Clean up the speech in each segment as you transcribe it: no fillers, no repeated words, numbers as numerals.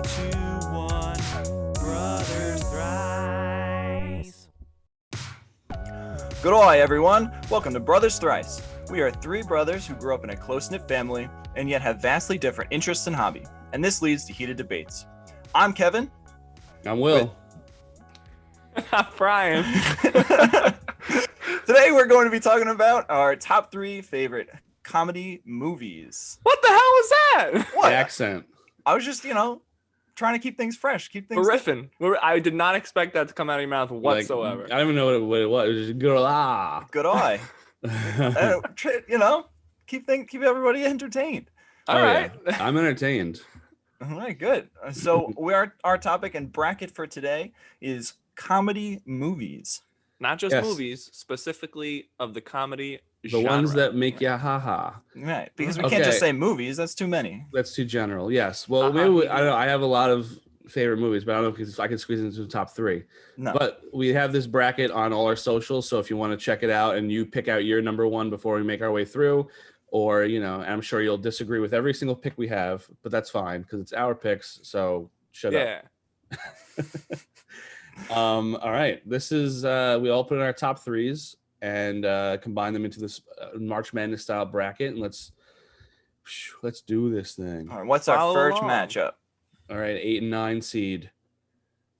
2, 1. Brothers Thrice. Good eye, everyone. Welcome to Brothers Thrice. We are 3 brothers who grew up in a close-knit family and yet have vastly different interests and hobby, and this leads to heated debates. I'm Kevin. I'm Will. I'm Brian. Today we're going to be talking about our top 3 favorite comedy movies. What the hell was that? What? The accent. I was just, trying to keep things fresh, keep things. Riffing. I did not expect that to come out of your mouth whatsoever. I don't even know what it was. It was just good. Good eye. Keep everybody entertained. All right. Yeah. I'm entertained. All right, good. So our topic and bracket for today is comedy movies. Not just Yes. movies, specifically of the comedy The genre. ones that make ya haha. Right, because we can't just say movies. That's too many. That's too general. Yes. Well, maybe I don't know. I have a lot of favorite movies, but I don't know if I can squeeze into the top 3. No. But we have this bracket on all our socials, so if you want to check it out and you pick out your number 1 before we make our way through, or I'm sure you'll disagree with every single pick we have, but that's fine because it's our picks. So shut up. All right. This is we all put in our top 3s and combine them into this March Madness style bracket, and let's do this thing. All right, what's our first matchup? All right, 8 and 9 seed.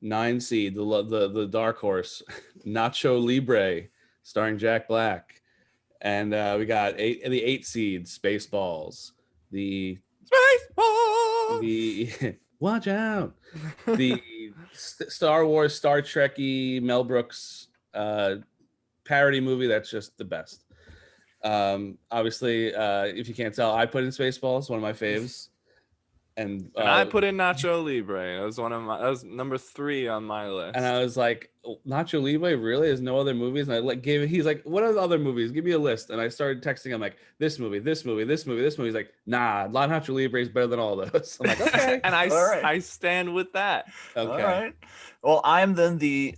9 seed, the dark horse, Nacho Libre, starring Jack Black. And we got the 8 seed, Spaceballs. The watch out. The Star Wars, Star Trek-y Mel Brooks parody movie that's just the best. Obviously, if you can't tell, I put in Spaceballs, one of my faves. And I put in Nacho Libre. That was number 3 on my list. And I was like, Nacho Libre, really? There's no other movies? And he's like, what are the other movies? Give me a list. And I started texting him like, this movie. He's like, nah, Nacho Libre is better than all those. I'm like, okay. And I stand with that. Okay. All right. Well, I'm then the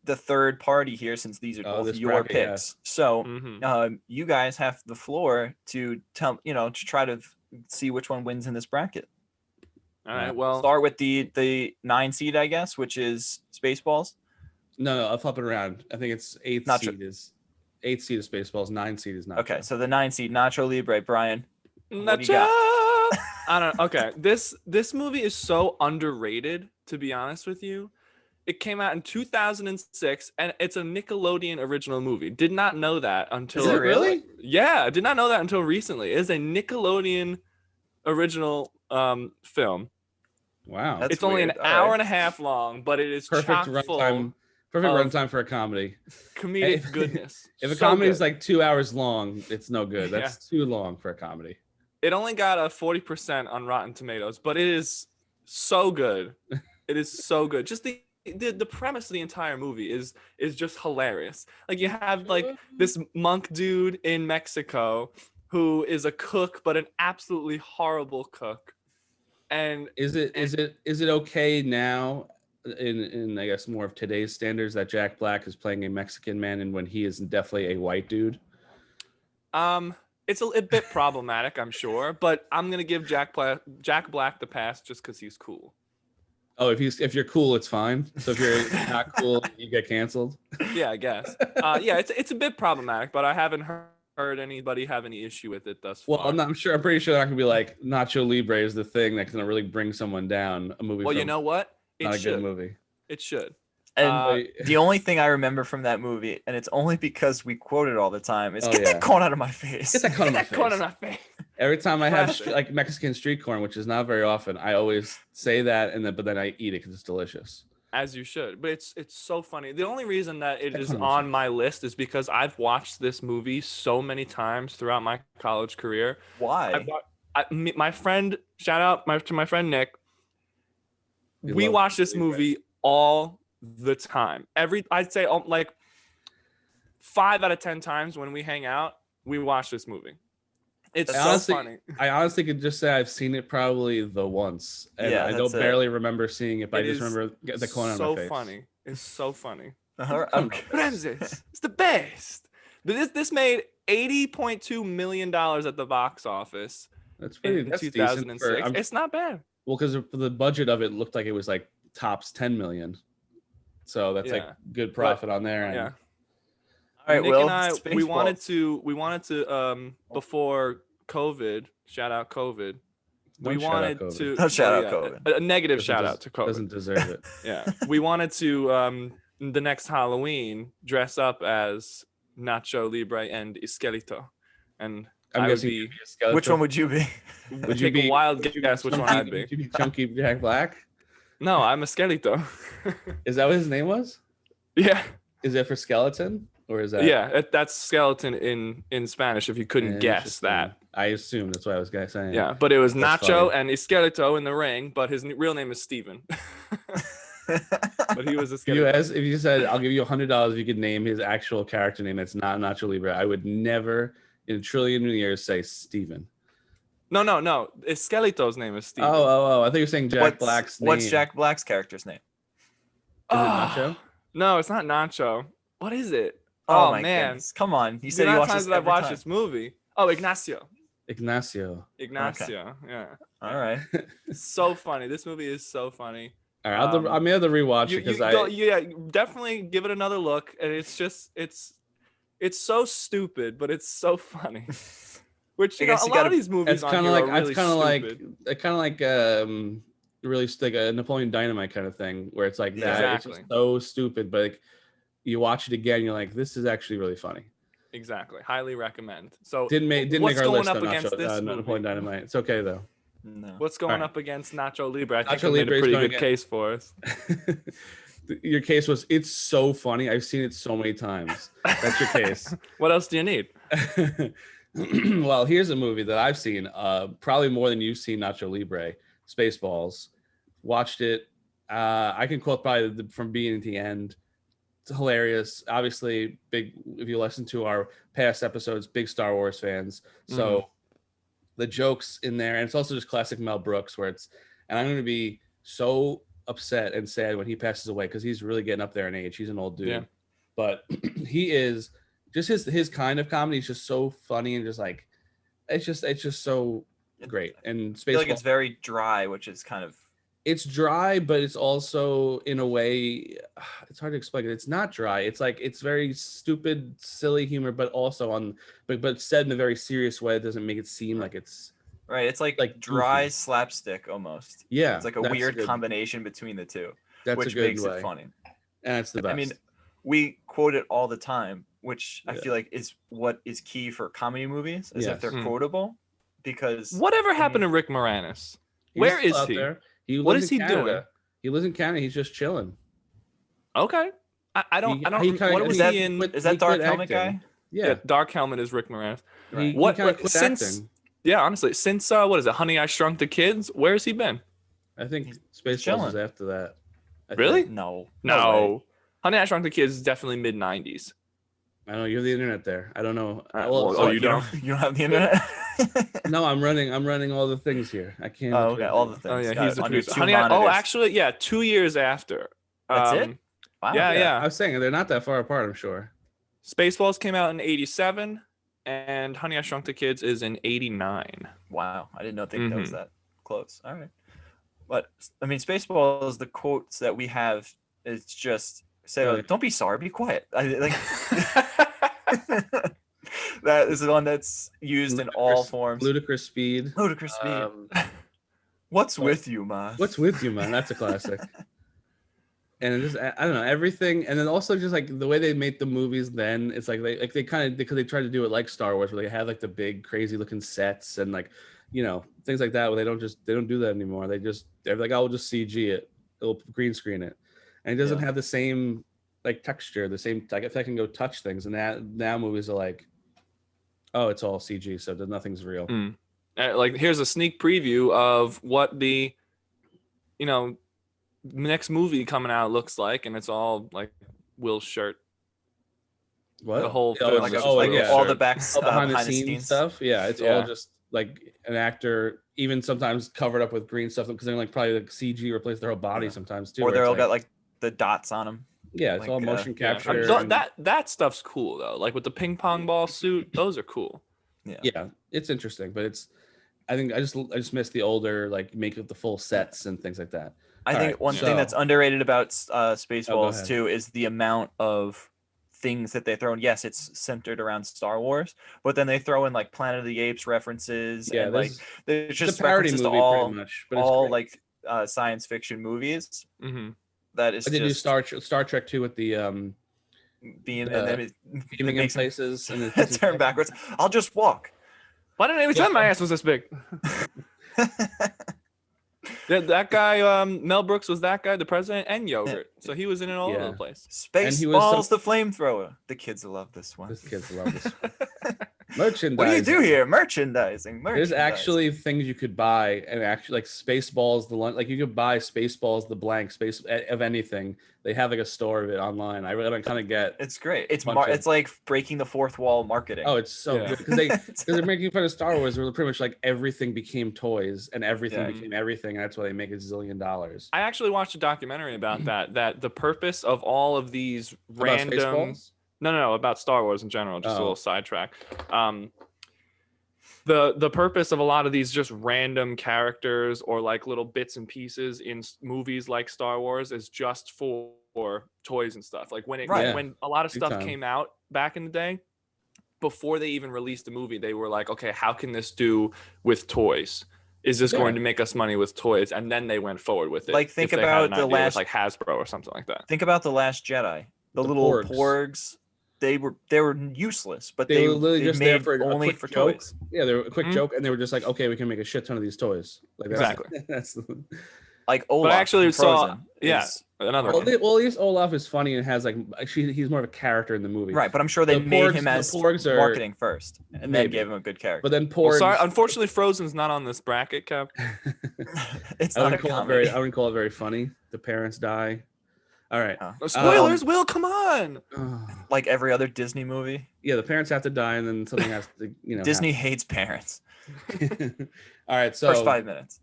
third party here since these are both your bracket, picks. Yeah. So you guys have the floor to tell, to try to see which one wins in this bracket. All right. Well, start with the 9 seed, I guess, which is Spaceballs. No, I'll flip it around. I think it's 8th seed is Spaceballs. 9 seed is Nacho. Okay, so the 9 seed, Nacho Libre. Brian, Nacho. I don't know. Okay, this movie is so underrated. To be honest with you, it came out in 2006, and it's a Nickelodeon original movie. Did not know that until. Is it really? Yeah, I did not know that until recently. It is a Nickelodeon original film. Wow. It's only an hour and a half long, but it is perfect runtime. Perfect runtime for a comedy. Comedic goodness. If a comedy is like 2 hours long, it's no good. That's too long for a comedy. It only got a 40% on Rotten Tomatoes, but it is so good. It is so good. Just the premise of the entire movie is just hilarious. Like you have like this monk dude in Mexico who is a cook, but an absolutely horrible cook. And is it okay now in I guess more of today's standards that Jack Black is playing a Mexican man and when he is definitely a white dude? It's a bit problematic, I'm sure, but I'm gonna give Jack Black the pass just because he's cool. Oh, if you're cool, it's fine. So if you're not cool, you get canceled. Yeah, I guess. It's a bit problematic, but I haven't heard anybody have any issue with it thus far. Well, I'm pretty sure that can be like Nacho Libre is the thing that's gonna really bring someone down. A movie. Well, you know what? Not a good movie. It should. And the only thing I remember from that movie, and it's only because we quote it all the time, is get that corn out of my face. Get that corn out of my face. Every time I have like Mexican street corn, which is not very often, I always say that, but then I eat it because it's delicious. As you should, but it's so funny. The only reason that it is on my list is because I've watched this movie so many times throughout my college career. Why? My friend, shout out to my friend Nick. We watch this movie all the time. I'd say like 5 out of 10 times when we hang out, we watch this movie. It's so funny. I honestly could just say I've seen it probably the once, and I don't barely remember seeing it, but I just remember the corn on my face. So funny. It's so funny. Okay. Francis, it's the best. But this made $80.2 million at the box office. That's pretty. In 2006. It's not bad. Well, because the budget of it looked like it was like tops 10 million. So that's like good profit on there. And Yeah. All right, Nick Will. and I, we wanted Spaceballs. to before COVID, shout out COVID. We Don't shout out wanted COVID. to Don't shout out COVID. a negative shout out to COVID. Doesn't deserve it. Yeah. We wanted to the next Halloween dress up as Nacho Libre and Esqueleto. And I'm I would guessing be you'd be a skeleton. Which one would you be? Would you take be a wild would you be guess which one Chunky- I'd be. Would you be Chunky Jack Black? No, I'm Esqueleto. Is that what his name was? Yeah. Is it for skeleton or is that? Yeah, that's skeleton in Spanish if you couldn't guess that. I assume that's what I was gonna say. Yeah, but it was That's Nacho funny. and Esqueleto in the ring, but his real name is Steven. But he was If you Esqueleto. if you said I'll give you $100 if you could name his actual character name that's not Nacho Libre, I would never in a trillion years say Steven. No. Esqueleto's name is Steven. Oh! I think you're saying Jack Black's name. What's Jack Black's character's name? Is it Nacho? No, it's not Nacho. What is it? Oh, my man. goodness. Come on. You The said you amount of watched times this that I've every watched time. this movie. Oh, Ignacio. Ignacio. Yeah. All right. So funny. This movie is so funny. All right, I may have to rewatch it because definitely give it another look. And it's just it's so stupid, but it's so funny. Which I guess a you lot gotta- of these movies it's on kind here of are like really stupid. really like a Napoleon Dynamite kind of thing where it's like that. It's Exactly. just so stupid, but like you watch it again, you're like, this is actually really funny. Exactly. Highly recommend. So Didn't make what's our going list up on against this movie? Napoleon Dynamite. It's okay though. No. What's going Alright. up against Nacho Libre? I think Nacho I made Libre a is pretty going good case for us. Your case was it's so funny. I've seen it so many times. That's your case. What else do you need? Well, here's a movie that I've seen probably more than you've seen Nacho Libre, Spaceballs. Watched it. I can quote probably from beginning to the end. It's hilarious. Obviously, big, if you listen to our past episodes, big Star Wars fans. So the jokes in there, and it's also just classic Mel Brooks where it's, and I'm going to be so upset and sad when he passes away because he's really getting up there in age. He's an old dude. Yeah. But he is just his kind of comedy is just so funny and just like it's just so great. And I feel like Spaceballs, it's very dry, which is kind of it's dry, but it's also in a way it's hard to explain it. It's not dry. It's like it's very stupid, silly humor, but also but said in a very serious way. It doesn't make it seem like it's right. It's like like dry goofy. slapstick almost. Yeah. It's like a that's weird good- combination between the two, That's which a good makes way. it funny. And it's the best. I mean, we quote it all the time, which I Yeah. feel like is what is key for comedy movies, is Yes. if they're Hmm. quotable. Because Whatever happened to Rick Moranis? He's Where still is out he? there. He What lives is in he Canada. doing? He lives in Canada. He's just chilling. Okay. I don't. He What kinda- was is that he in? is that he Dark quit Helmet acting. guy? Yeah. Dark Helmet is Rick Moranis. He What- kinda what- quit since- acting. Yeah, honestly, since what is it? Honey, I Shrunk the Kids. Where has he been? I think He's Spaceballs chilling. is after that. I Really? think. No. way. No. Honey, I Shrunk the Kids is definitely mid '90s. I know you have the internet there. I don't know. well, you don't? You don't have the internet? No, I'm running all the things here. I can't. Oh, okay. All the things. Oh yeah, Got he's it. the On your producer. two Honey, monitors. actually, yeah, 2 years after. That's it? Wow. Yeah. I was saying they're not that far apart. I'm sure. Spaceballs came out in '87, and Honey, I Shrunk the Kids is in '89. Wow. I did not think that was Mhm. that close. All right. But I mean, Spaceballs, the quotes that we have, it's just say, Really? "Don't be sorry, be quiet." That is the one that's used in all forms. Ludicrous Speed. Ludicrous speed. Um, What's with you, man? What's with you, man? That's a classic. And it just I don't know everything, and then also just like the way they made the movies. Then it's like they kind of because they tried to do it like Star Wars, where they have like the big crazy looking sets and like things like that. Where they don't do that anymore. They're like, oh, we'll just CG it, it'll green screen it, and it doesn't Yeah. have the same like texture, the same like if I can go touch things. And that now movies are like, oh, it's all CG, so nothing's real. Like here's a sneak preview of what the next movie coming out looks like, and it's all like Will's shirt. What The whole Oh, film it's is like, just yeah. all the backs All behind the behind scenes stuff. Yeah, it's all Yeah. just like an actor, even sometimes covered up with green stuff because they're like probably like CG replace their whole body Yeah. sometimes too. or where they're it's all like- got like the dots on them. yeah, it's like, all motion Yeah. capture. and- That stuff's cool though. Like with the ping pong ball suit, those are cool. yeah, it's interesting, but I think I just miss the older, like make up the full sets and things like that. I All think right, one thing that's underrated about Spaceballs ahead. too is the amount of things that they throw in. Yes, it's centered around Star Wars, but then they throw in like Planet of the Apes references Yeah, and like there's it's a just parody references movie to pretty much, but it's all great. like science fiction movies. Mm-hmm. That is I did do just Star Trek 2 with the beam, and then it beaming in makes him places and then turn backwards. I'll just walk. Why didn't I even tell my ass was this big? That guy, Mel Brooks, was that guy, the president, and yogurt. So he was in it all over the place. Spaceballs, the flamethrower. The kids love this one. This kids love this one. Merchandising. What do you do here? Merchandising. There's actually things you could buy, and actually like Spaceballs, the like you could buy Spaceballs, the blank space of anything. They have like a store of it online. I really don't kind of get. It's great. It's like breaking the fourth wall marketing. Oh, it's so good because they're making fun of Star Wars, where pretty much like everything became toys and everything became everything, and that's why they make $1 zillion. I actually watched a documentary about that. That the purpose of all of these random. No, about Star Wars in general. Just a little sidetrack. The purpose of a lot of these just random characters or like little bits and pieces in movies like Star Wars is just for toys and stuff. Like when a lot of stuff came out back in the day, before they even released the movie, they were like, okay, how can this do with toys? Is this going to make us money with toys? And then they went forward with it. Like think about the last, like Hasbro or something like that. Think about The Last Jedi. The little porgs. They were useless, but they were literally just made there only for toys. Yeah, they were a quick joke, and they were just like, okay, we can make a shit ton of these toys. Like exactly. That's like Olaf. But I actually saw another one. Well, at least Olaf is funny and has like he's more of a character in the movie. Right, but I'm sure they made him as marketing first, and then gave him a good character. But then porgs. Sorry, unfortunately, Frozen's not on this bracket, Kev. It's not a comedy. I wouldn't call it very funny. The parents die. All right. Spoilers, Will, come on. Like every other Disney movie. Yeah, the parents have to die, and then something has to, Disney hates parents. All right, so first 5 minutes.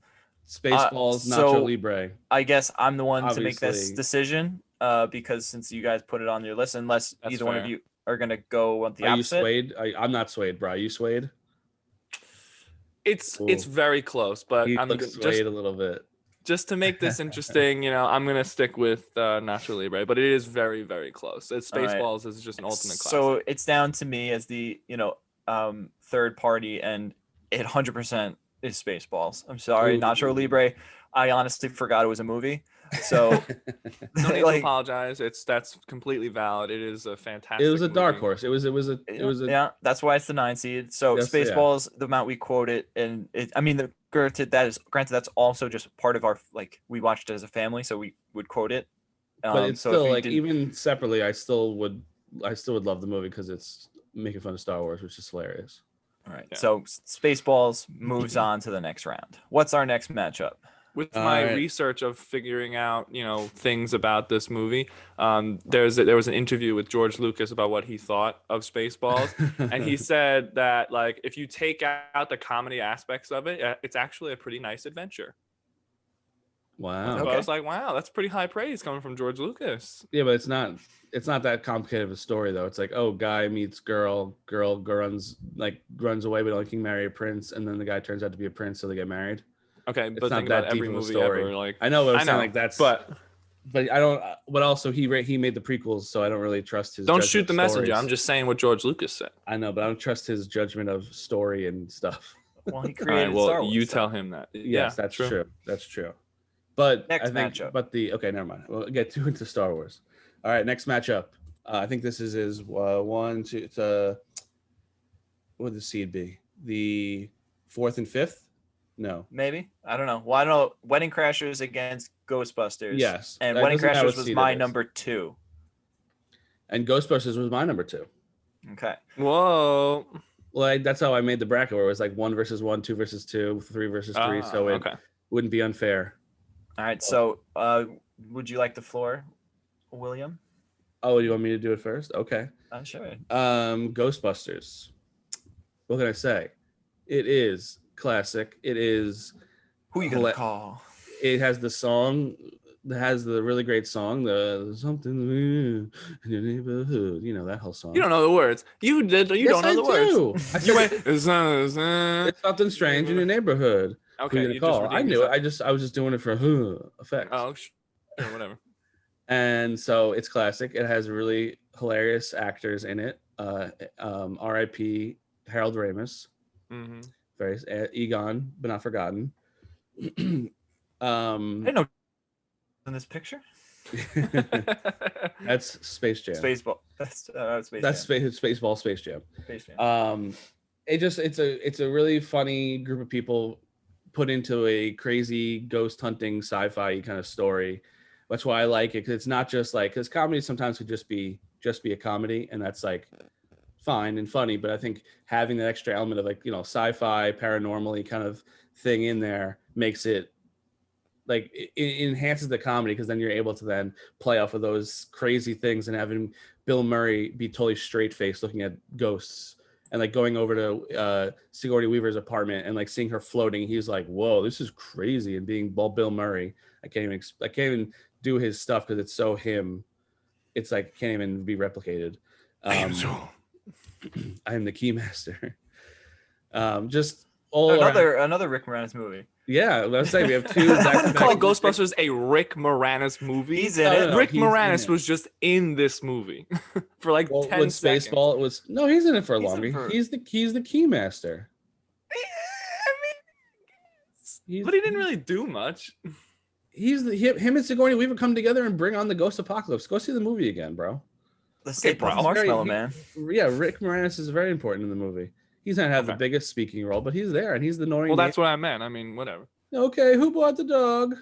Spaceballs, Nacho Libre. I guess I'm the one to make this decision, because since you guys put it on your list, unless either one of you are gonna go on the opposite. Are you swayed? I'm not swayed, bro. Are you swayed? It's very close, but I'm just swayed a little bit. Just to make this interesting, I'm gonna stick with Nacho Libre, but it is very, very close. Spaceballs is just an ultimate classic. So it's down to me as the third party, and it 100% is Spaceballs. I'm sorry, Nacho Libre. I honestly forgot it was a movie. So no need to apologize. That's completely valid. It is a fantastic. It was a dark movie. horse. It was a yeah. That's why it's the 9 seed. So Spaceballs, the amount we quote it, and granted that's also just part of our we watched it as a family, so we would quote it. But it's still even separately, I still would love the movie because it's making fun of Star Wars, which is hilarious. All right. Yeah. So Spaceballs moves on to the next round. What's our next matchup? With my research of figuring out, things about this movie, there was an interview with George Lucas about what he thought of Spaceballs, and he said that if you take out the comedy aspects of it, it's actually a pretty nice adventure. Wow. So I was like, wow, that's pretty high praise coming from George Lucas. Yeah, but it's not that complicated of a story though. It's like, guy meets girl runs away but only can marry a prince, and then the guy turns out to be a prince, so they get married. Okay, but think about every movie ever. I know, but I don't. But also, he made the prequels, so I don't really trust his. Don't shoot the messenger. I'm just saying what George Lucas said. I know, but I don't trust his judgment of story and stuff. Well, he created Star Wars. You tell him that. Yes, that's true. That's true. But next matchup. But never mind. We'll get into Star Wars. All right, next matchup. I think this is 1, 2. It's what would the seed be? The 4th and 5th. No. Maybe. I don't know. Well, I don't know. Wedding Crashers against Ghostbusters. Yes. And Wedding Crashers was my number 2. And Ghostbusters was my number 2. Okay. Whoa. Well, that's how I made the bracket, where it was 1 versus 1, 2 versus 2, 3 versus 3. So it wouldn't be unfair. All right. So would you like the floor, William? Oh, you want me to do it first? Okay. Sure. Ghostbusters. What can I say? It is classic. It is who you gonna call? It has the song that has the really great song, the something in your neighborhood. You know that whole song. You don't know the words. You did. You don't know the words. I You went. said, it's something strange in your neighborhood. Okay, Who you you gonna just call? I redeemed knew it. yourself. I was just doing it for effect. Oh, sure, whatever. And so it's classic. It has really hilarious actors in it. R.I.P. Harold Ramis, Mm-hmm. very Egon, but not forgotten. I didn't know in this picture. That's Space Jam. Spaceball. That's Space That's Jam. Spaceball, Space Jam. Space Jam. It's a really funny group of people put into a crazy ghost hunting sci-fi kind of story. That's why I like it, because it's not just like, because comedy sometimes could just be a comedy, and that's like fine and funny, but I think having that extra element of like, you know, sci-fi, paranormally kind of thing in there makes it like it enhances the comedy, because then you're able to then play off of those crazy things, and having Bill Murray be totally straight-faced looking at ghosts, and like going over to Sigourney Weaver's apartment and like seeing her floating. He's like, whoa, this is crazy. And being Bill Murray, I can't even do his stuff because it's so him. It's like can't even be replicated. I am I am the Keymaster. Just all another Rick Moranis movie. Yeah, let's say we have two. Call Ghostbusters a Rick Moranis movie. He's in it. Rick Moranis was just in this movie for like 10 seconds. Spaceball, it was he's in it for longer. He's the Keymaster. But he didn't really do much. Him and Sigourney Weaver come together and bring on the ghost apocalypse. Go see the movie again, bro. Marshmallow Man. Yeah, Rick Moranis is very important in the movie. He's not have the biggest speaking role, but he's there, and he's the annoying. Well, that's what I meant. I mean, whatever. Okay, who bought the dog?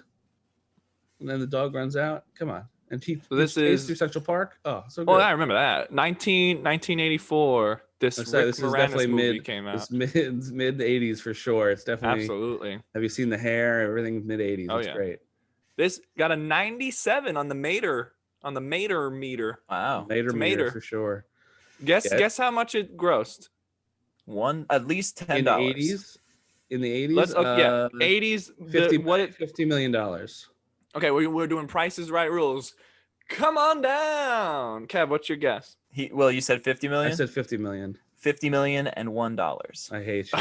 And then the dog runs out. Come on, and he stays through Central Park. Oh, so good. Oh, I remember that. 1984. This Rick Moranis movie came out. It's mid 80s for sure. It's definitely absolutely. Have you seen the hair? Everything mid 80s. Oh, it's great. This got a 97 on the Mater meter. Wow, Mater for sure. Guess how much it grossed. At least $10. In the 80s. Let's 80s. $50 million. Okay, we're doing Prices Right rules. Come on down, Kev. What's your guess? You said 50 million. I said 50 million. $50 million and $1. I hate you.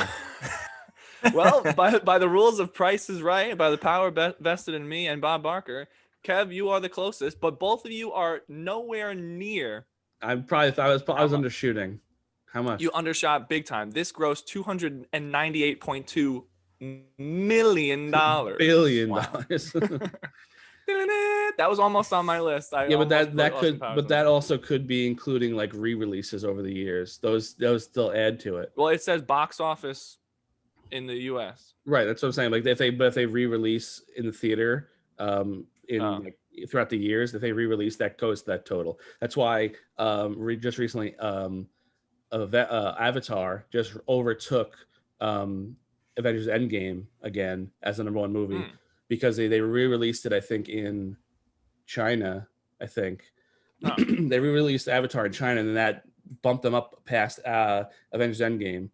Well, by the rules of Price is Right, by the power vested in me and Bob Barker, Kev, you are the closest, but both of you are nowhere near. I probably thought I was undershooting. How much? You undershot big time. This grossed $298.2 million. Billion dollars. That was almost on my list. But that also could be including like re-releases over the years. Those still add to it. Well, it says box office in the U.S. Right, that's what I'm saying. Like if they re-release in the theater, throughout the years, if they re-release, that goes to that total. That's why just recently Avatar just overtook Avengers Endgame again as the number one movie because they re-released it, I think, in China. I think they re-released Avatar in China, and then that bumped them up past Avengers Endgame.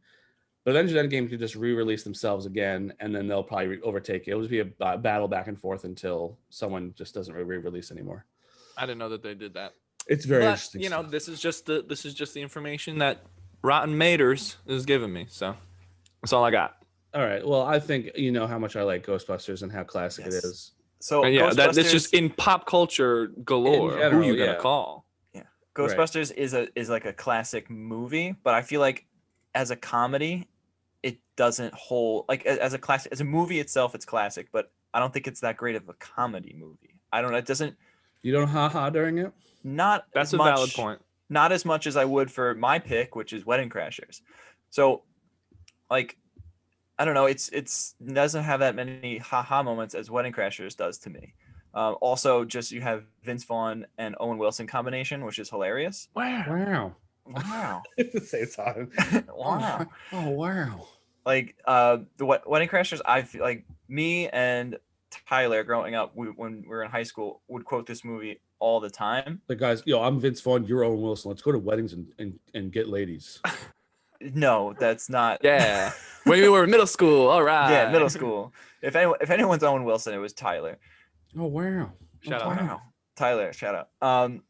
But Avengers Endgame could just re-release themselves again, and then they'll probably overtake it. It'll just be a battle back and forth until someone just doesn't re-release anymore. I didn't know that they did that. It's very interesting. You know, this is just the information that Rotten Maters is giving me. So that's all I got. All right. Well, I think you know how much I like Ghostbusters and how classic it is. So that's just in pop culture galore. Who you gonna call? Yeah, Ghostbusters is like a classic movie, but I feel like as a comedy, it doesn't hold like as a movie itself. It's classic, but I don't think it's that great of a comedy movie. It doesn't. You don't ha during it. That's a valid point. Not as much as I would for my pick, which is Wedding Crashers. So, like, I don't know. It doesn't have that many ha moments as Wedding Crashers does to me. Also, just you have Vince Vaughn and Owen Wilson combination, which is hilarious. Wow. At the same time. Wow. Oh wow. Like the Wedding Crashers, I feel like me and Tyler growing up, when we were in high school, would quote this movie all the time. The guys, I'm Vince Vaughn, you're Owen Wilson. Let's go to weddings and get ladies. No, that's not. Yeah. When we were in middle school, all right. Yeah, middle school. If anyone's Owen Wilson, it was Tyler. Oh wow. Shout out. Wow. Tyler, shout out.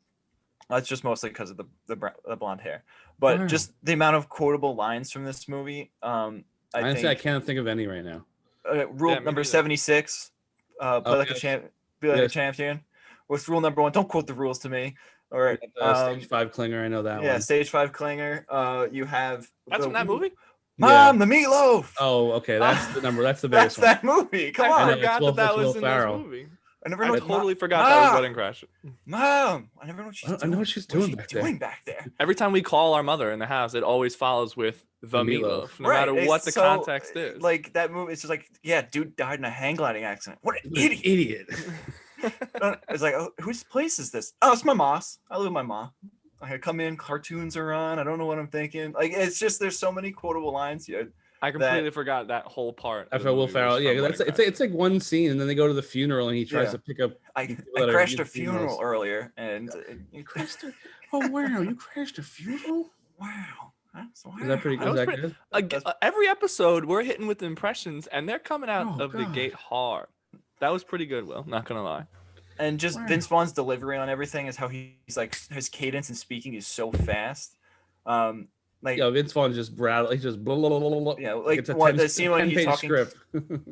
That's just mostly because of the blonde hair, but Wow. just the amount of quotable lines from this movie. Honestly, I can't think of any right now. Rule Yeah, me number neither. 76, play like a champ, be like a champion. What's rule number 1? Don't quote the rules to me. Or Stage 5 clinger, I know that yeah, one. stage 5 clinger. You have That's from that movie. Mom, the meatloaf. Oh, okay, that's the number. That's the That's biggest one. that movie. Come I on. know, forgot it's that Will was in Ferrell. this movie. I never I know. totally forgot that was Mom! Wedding Crashers. Mom, I never know what she's doing. I know what she's doing back there. Every time we call our mother in the house, it always follows with the meatloaf, no matter what the context is. Like that movie, it's just like, yeah, dude died in a hang gliding accident. What an Idiot. It's like, oh, whose place is this? Oh, it's my mom's. I live with my mom. I come in, cartoons are on. I don't know what I'm thinking. Like, it's just, there's so many quotable lines here. I completely forgot that whole part. After Will Ferrell, yeah, it's like one scene, and then they go to the funeral, and he tries to pick up. I crashed a funeral earlier, and you crashed a. Oh wow! You crashed a funeral? Wow. Is that pretty? Is that good? Every episode, we're hitting with impressions, and they're coming out of the gate hard. That was pretty good, Will. Not gonna lie. And just Vince Vaughn's delivery on everything is how he's like, his cadence and speaking is so fast. Like, Vince Vaughn just he's just blah, blah, blah, blah, blah. Yeah, like the scene when he's talking,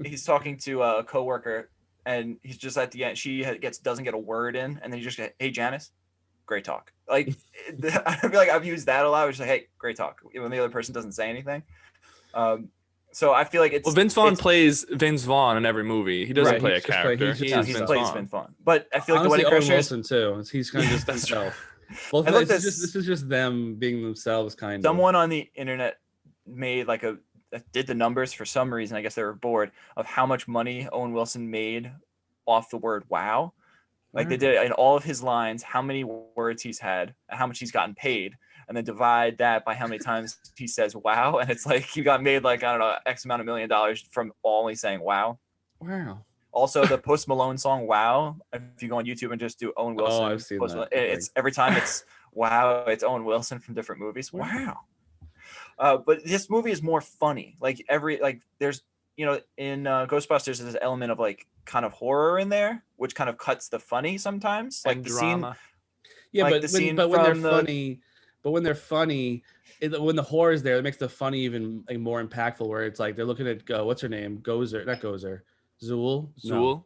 he's talking to a coworker, and he's just at the end. She doesn't get a word in, and then he just goes, "Hey, Janice, great talk." Like, I feel like I've used that a lot. It's like, "Hey, great talk," when the other person doesn't say anything. So I feel like it's. Well, Vince Vaughn plays Vince Vaughn in every movie. He doesn't play a character. He plays Vince Vaughn. But I feel like Honestly, the Wedding Crashers. Wilson too. He's kind of just himself. Well, this is just them being themselves, kind of. Someone on the internet made did the numbers for some reason. I guess they were bored of how much money Owen Wilson made off the word "wow." Like they did it in all of his lines, how many words he's had, how much he's gotten paid, and then divide that by how many times he says "wow," and it's like he got made like, I don't know, X amount of $1 million from only saying "wow." Wow. Also, the Post Malone song "Wow." If you go on YouTube and just do Owen Wilson, I've seen that. It's every time it's "wow." It's Owen Wilson from different movies. Wow. But this movie is more funny. Like there's in Ghostbusters, there's an element of like kind of horror in there, which kind of cuts the funny sometimes. Like the drama. Scene. Yeah, like but when they're funny, when the horror is there, it makes the funny even more impactful. Where it's like they're looking at what's her name, not Gozer. Zool?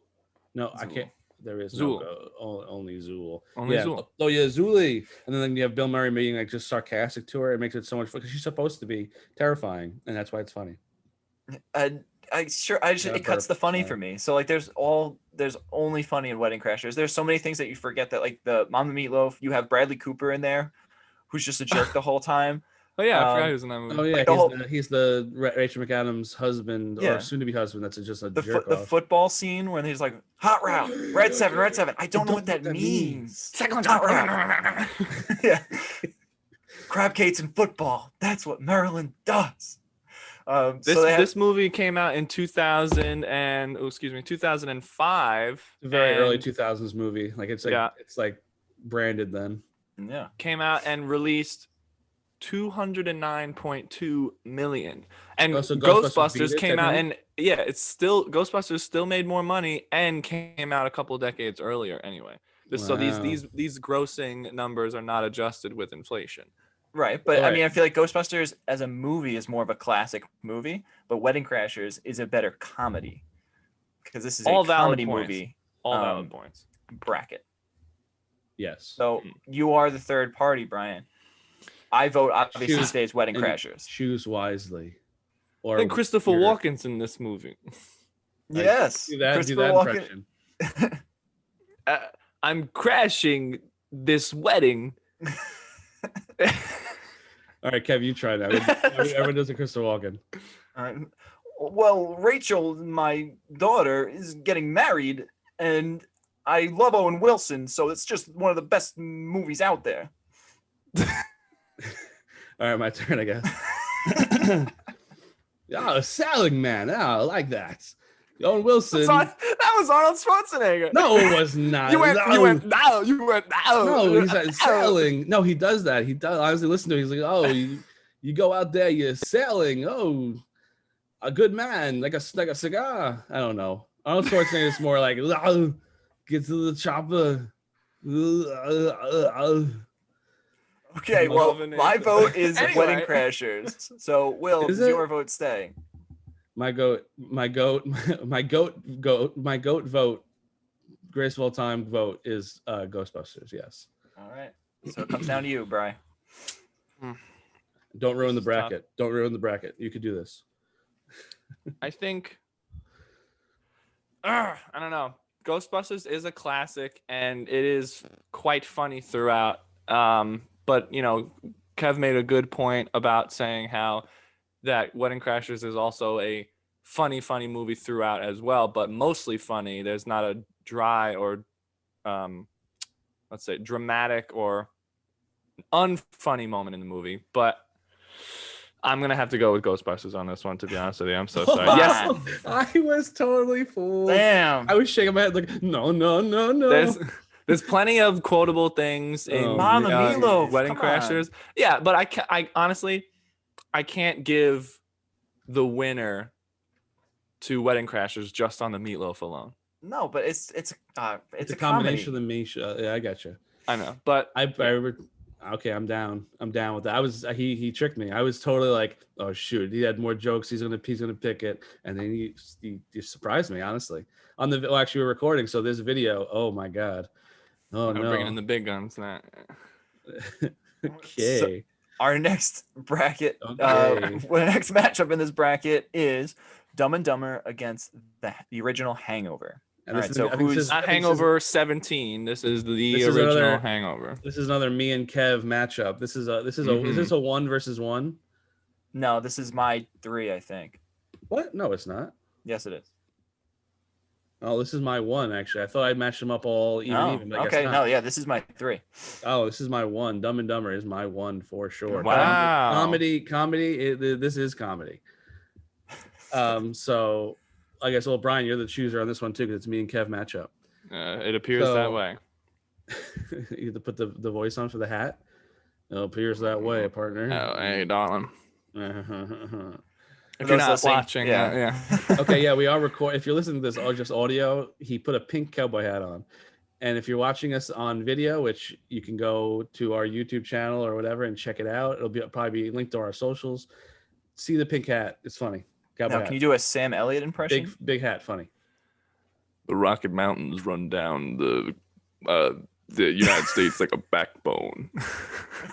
No, I can't. There is Zool. Only Zool. Only Zool. Oh yeah, Zoolie. And then you have Bill Murray being like just sarcastic to her. It makes it so much fun because she's supposed to be terrifying, and that's why it's funny. It cuts the funny for me. So like there's only funny in Wedding Crashers. There's so many things that you forget, that like the Mama Meatloaf, you have Bradley Cooper in there, who's just a jerk the whole time. Oh yeah, I forgot he was in that movie. Oh yeah, he's the Rachel McAdams' husband, or soon-to-be husband. That's just a jerk the football scene when he's like, "Hot route, red 7. I don't know what that means. Second hot route. Yeah. Crab cakes and football. That's what Maryland does. This movie came out in 2005. Very early 2000s movie. Like it's like branded then. Yeah. Came out and released 209.2 million. And Ghostbusters came out, and Ghostbusters still made more money and came out a couple decades earlier anyway. So these grossing numbers are not adjusted with inflation. Right, but I mean, I feel like Ghostbusters as a movie is more of a classic movie, but Wedding Crashers is a better comedy, because this is a comedy movie. All valid points. Bracket. Yes. So you are the third party, Brian. I vote obviously stays Wedding Crashers. Choose wisely. I think Christopher Walken's in this movie. Yes. Do that impression. I'm crashing this wedding. All right, Kev, you try that. Everyone does a Christopher Walken. Well, Rachel, my daughter, is getting married, and I love Owen Wilson, so it's just one of the best movies out there. All right, my turn, I guess. A selling man. I like that. Owen Wilson. That was Arnold Schwarzenegger. No, it was not. You went now. No, he's not selling. No, he does that. He does. Honestly, listen to him. He's like, oh, you go out there, you're selling. Oh, a good man, like a cigar. I don't know. Arnold Schwarzenegger is more like, Get to the chopper. Okay, I'm well, loving it. my vote is Anyway. Wedding Crashers. So, Will, Is does it? your vote stay? My goat vote, greatest of all time vote is Ghostbusters. Yes. All right. So it comes down to you, Bri. Don't ruin the This is tough. bracket. Don't ruin the bracket. You could do this. I think I don't know. Ghostbusters is a classic and it is quite funny throughout. But you know, Kev made a good point about saying how that Wedding Crashers is also a funny movie throughout as well, but mostly funny. There's not a dry or let's say dramatic or unfunny moment in the movie. But I'm gonna have to go with Ghostbusters on this one, to be honest with you. I'm so sorry. Yes, I was totally fooled. Damn. I was shaking my head like, no. there's plenty of quotable things in Mama Meatloaf, Wedding come on. Crashers. Yeah, but I honestly I can't give the winner to Wedding Crashers just on the Meatloaf alone. No, but it's a combination comedy. of the Misha. Yeah, I got you. I know, but Okay, I'm down. I'm down with that. He tricked me. I was totally like, oh shoot, he had more jokes. He's gonna pick it, and then he surprised me honestly. Actually we're recording, so there's a video. Oh my god. Oh I'm no. bringing in the big guns now. Okay. So, our next bracket, Okay. the next matchup in this bracket is Dumb and Dumber against the original Hangover. And All this right, is- so I think who's- this is- Not Hangover 17. This is the This is original another- Hangover. This is another me and Kev matchup. Is this a 1 versus 1? No, this is my 3, I think. What? No, it's not. Yes, it is. Oh, this is my 1 actually. I thought I matched them up all even. But I guess okay, not. no, yeah, this is my 3. Oh, this is my 1. Dumb and Dumber is my 1 for sure. Wow. Comedy. This is comedy. So I guess, well, Brian, you're the chooser on this one too, because it's me and Kev matchup. It appears that way. You have to put the voice on for the hat. It appears that way, partner. Oh, hey, darling. If those you're not listening, watching, yeah. Okay, yeah, we are recording. If you're listening to this or just audio, he put a pink cowboy hat on. And if you're watching us on video, which you can go to our YouTube channel or whatever and check it out, it'll probably be linked to our socials. See the pink hat; it's funny. Cowboy Now, hat. can you do a Sam Elliott impression? Big hat, funny. The Rocky Mountains run down the United States like a backbone.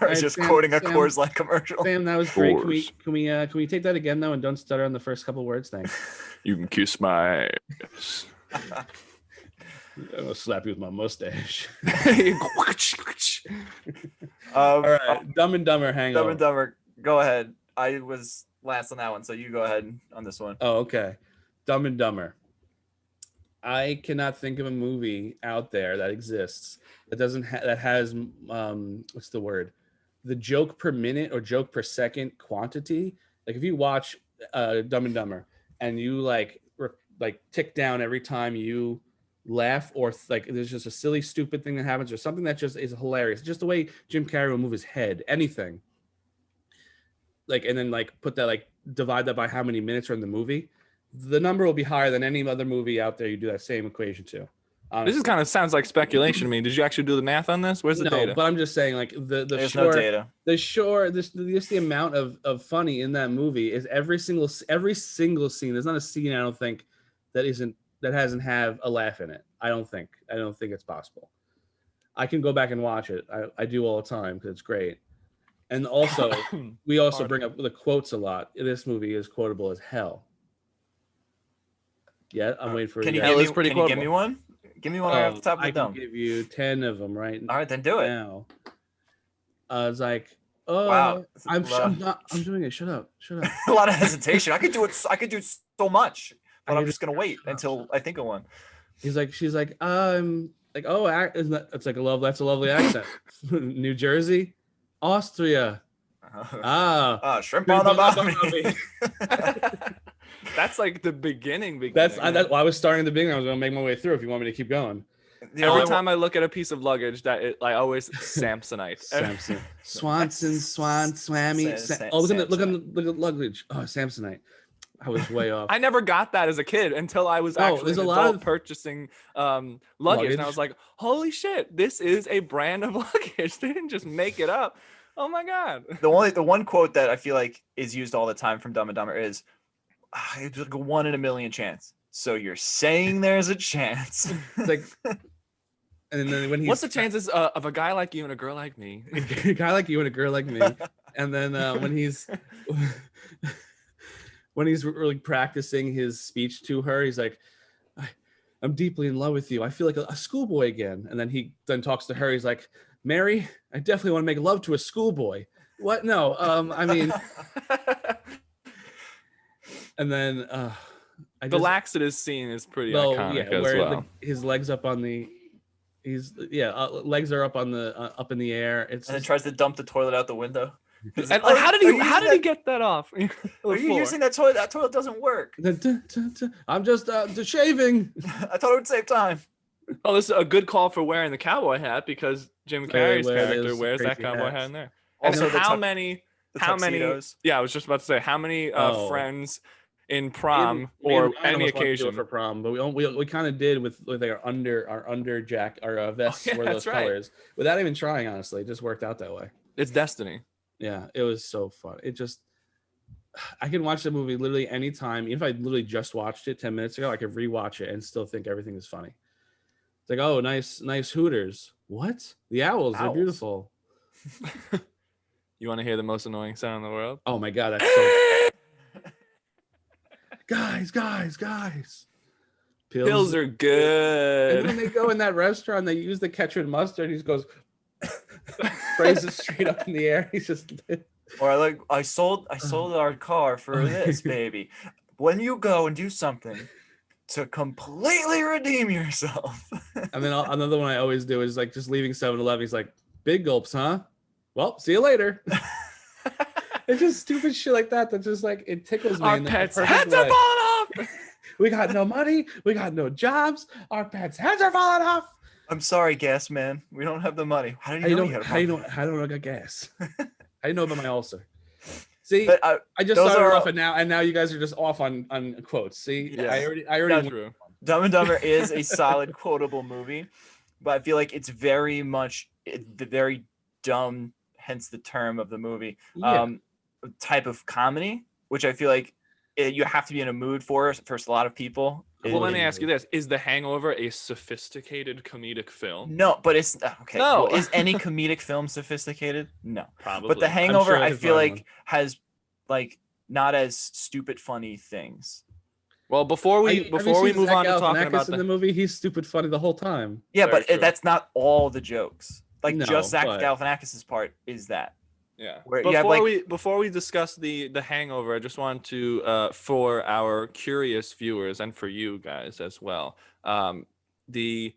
Or is just Sam, quoting a Sam. Coors Light commercial? Sam, that was great. Course. Can we take that again though, and don't stutter on the first couple words? Thanks. You can kiss my ass. I'm gonna slap you with my mustache. All All right, Dumb and Dumber Hangover. Dumb and Dumber, go ahead. I was last on that one, so you go ahead on this one. Oh, okay. Dumb and Dumber. I cannot think of a movie out there that exists that that has what's the word? The joke per minute or joke per second quantity. Like if you watch Dumb and Dumber and you like tick down every time you laugh or like there's just a silly stupid thing that happens or something that just is hilarious. Just the way Jim Carrey will move his head, anything. Like and then like put that like divide that by how many minutes are in the movie. The number will be higher than any other movie out there you do that same equation to. Honestly. This is kind of sounds like speculation to me. Did you actually do the math on this? Where's the data? But I'm just saying, like There's no data. the amount of funny in that movie is every single scene. There's not a scene I don't think that hasn't have a laugh in it. I don't think it's possible. I can go back and watch it. I do all the time because it's great. And also, we also bring up the quotes a lot. This movie is quotable as hell. Yeah, I'm waiting for Can you guys. give me one? Give me one right off the top of the I dome. can give you 10 of them right All right, then do it. now. It's like, oh, Wow. I'm doing it. Shut up. A lot of hesitation. I could do so much, but I I'm hate just gonna wait until I think of one. She's like, like, oh, it's like that's a lovely accent. New Jersey, Austria. Shrimp on the barbie. That's like the beginning. I was starting at the beginning. I was gonna make my way through. If you want me to keep going. Every time I look at a piece of luggage, I always Samsonite. Samson, Swanson, Swan, Swammy. Sam- Look at Samsonite. the luggage. Oh, Samsonite. I was way off. I nenever got that as a kid until I was No, actually there's an a lot adult of- purchasing luggage, and I was like, holy shit, this is a brand of luggage. They didn't just make it up. Oh my god. The one quote that I feel like is used all the time from Dumb and Dumber is, it's like a 1 in a million chance. So you're saying there's a chance. It's like, and then when he's What's the chances of a guy like you and a girl like me? a guy like you and a girl like me, and then when he's really practicing his speech to her, he's like, I'm deeply in love with you. I feel like a schoolboy again. And then he talks to her. He's like, Mary, I definitely want to make love to a schoolboy. What? No. I mean, and then the laxatives scene is pretty iconic as where well. His legs up on the, legs are up on the up in the air. It's and then tries to dump the toilet out the window. And like, how did he get that off? Are you using that toilet? That toilet doesn't work. I'm just shaving. I thought it would save time. Oh, this is a good call for wearing the cowboy hat because Jim Carrey's character wears that crazy cowboy hats. hat in there. Also, And how many? tuxedos. Yeah, I was just about to say how many friends in prom Me or and Ryan any almost wanted to do occasion it for prom, but we kind of did with our under jack our vests yeah, were those that's right. colors without even trying. Honestly, it just worked out that way. It's destiny. Yeah, it was so fun. I can watch the movie literally anytime. Even if I literally just watched it 10 minutes ago, I could rewatch it and still think everything is funny. It's like, oh, nice Hooters. What? The owls. They're beautiful. You want to hear the most annoying sound in the world? Oh my god, that's so. guys. Pills are And good. when they go in that restaurant, they use the ketchup and mustard. He just goes, phrases straight up in the air. He's just. Or I sold our car for this, baby. When you go and do something to completely redeem yourself. And then another one I always do is like just leaving 7-Eleven. He's like, big gulps, huh? Well, see you later. It's just stupid shit like that. That just like it tickles me. Our in the pets' perfect heads are way. falling off. We got no money. We got no jobs. Our pets' heads are falling off. I'm sorry, gas man. We don't have the money. How do you know? How do you know I got gas? How do you know about my ulcer? See, But, I just started off, and now you guys are just off on quotes. See, Yeah. I already That's true. Dumb and Dumber is a solid quotable movie, but I feel like it's very much the very dumb, hence the term of the movie, type of comedy, which I feel like you have to be in a mood for a lot of people. Well, let me ask you this: is The Hangover a sophisticated comedic film? No, but it's okay. No. Well, is any comedic film sophisticated? No. Probably. But The Hangover, sure I I can feel find like has like not as stupid funny things. Well, before we move on to talking about the movie, he's stupid funny the whole time. Yeah, Very but true. that's not all the jokes. Like No, just Zach but- Galifianakis' part is that. Yeah. Where you have, Before we discuss the Hangover, I just want to for our curious viewers and for you guys as well. The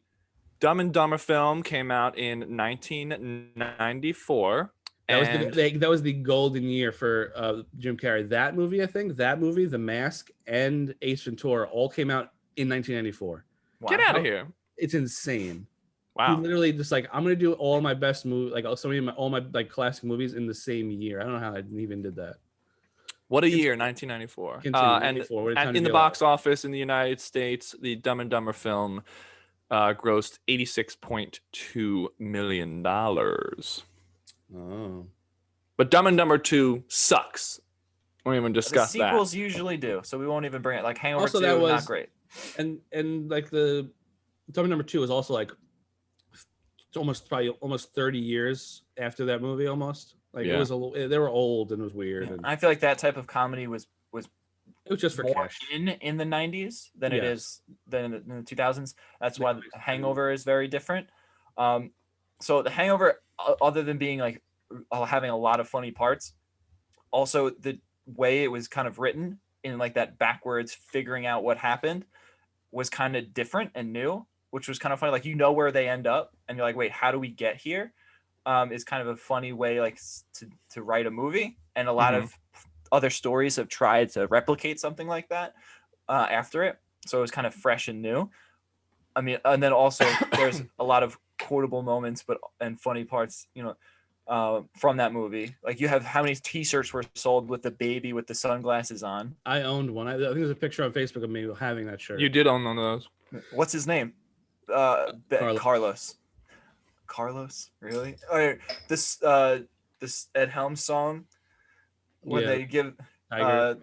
Dumb and Dumber film came out in 1994. That was the golden year for Jim Carrey. That movie, The Mask, and Ace Ventura all came out in 1994. wow. Get out of here! It's insane. He Wow. literally just like, I'm gonna do all my best movies, like all my like classic movies in the same year. I don't know how I even did that. What a year, 1994. And in the box office in the United States, the Dumb and Dumber film grossed $86.2 million. Oh. But Dumb and Dumber 2 sucks. We won't even discuss The that. sequels usually do, so we won't even bring it. Like Hangover Also, 2, that was- not great. And like the Dumb and Number 2 is also like it's probably almost 30 years after that movie almost. Like Yeah. it was they were old and it was weird. And I feel like that type of comedy was it was just for more cash. in the 90s than it Yes. is than in the 2000s. That's That why makes sense. Hangover is very different. So the Hangover, other than being like having a lot of funny parts, also the way it was kind of written in like that backwards figuring out what happened was kind of different and new, which was kind of funny. Like, you know where they end up and you're like, wait, how do we get here? Is kind of a funny way like to write a movie. And a lot of other stories have tried to replicate something like that after it. So it was kind of fresh and new. I mean, and then also there's a lot of quotable moments and funny parts. You know, from that movie. Like you have how many T-shirts were sold with the baby with the sunglasses on. I owned one. I think there's a picture on Facebook of me having that shirt. You did own one of those. What's his name? Carlos. Carlos, really? All right, this Ed Helms song when they give Tiger,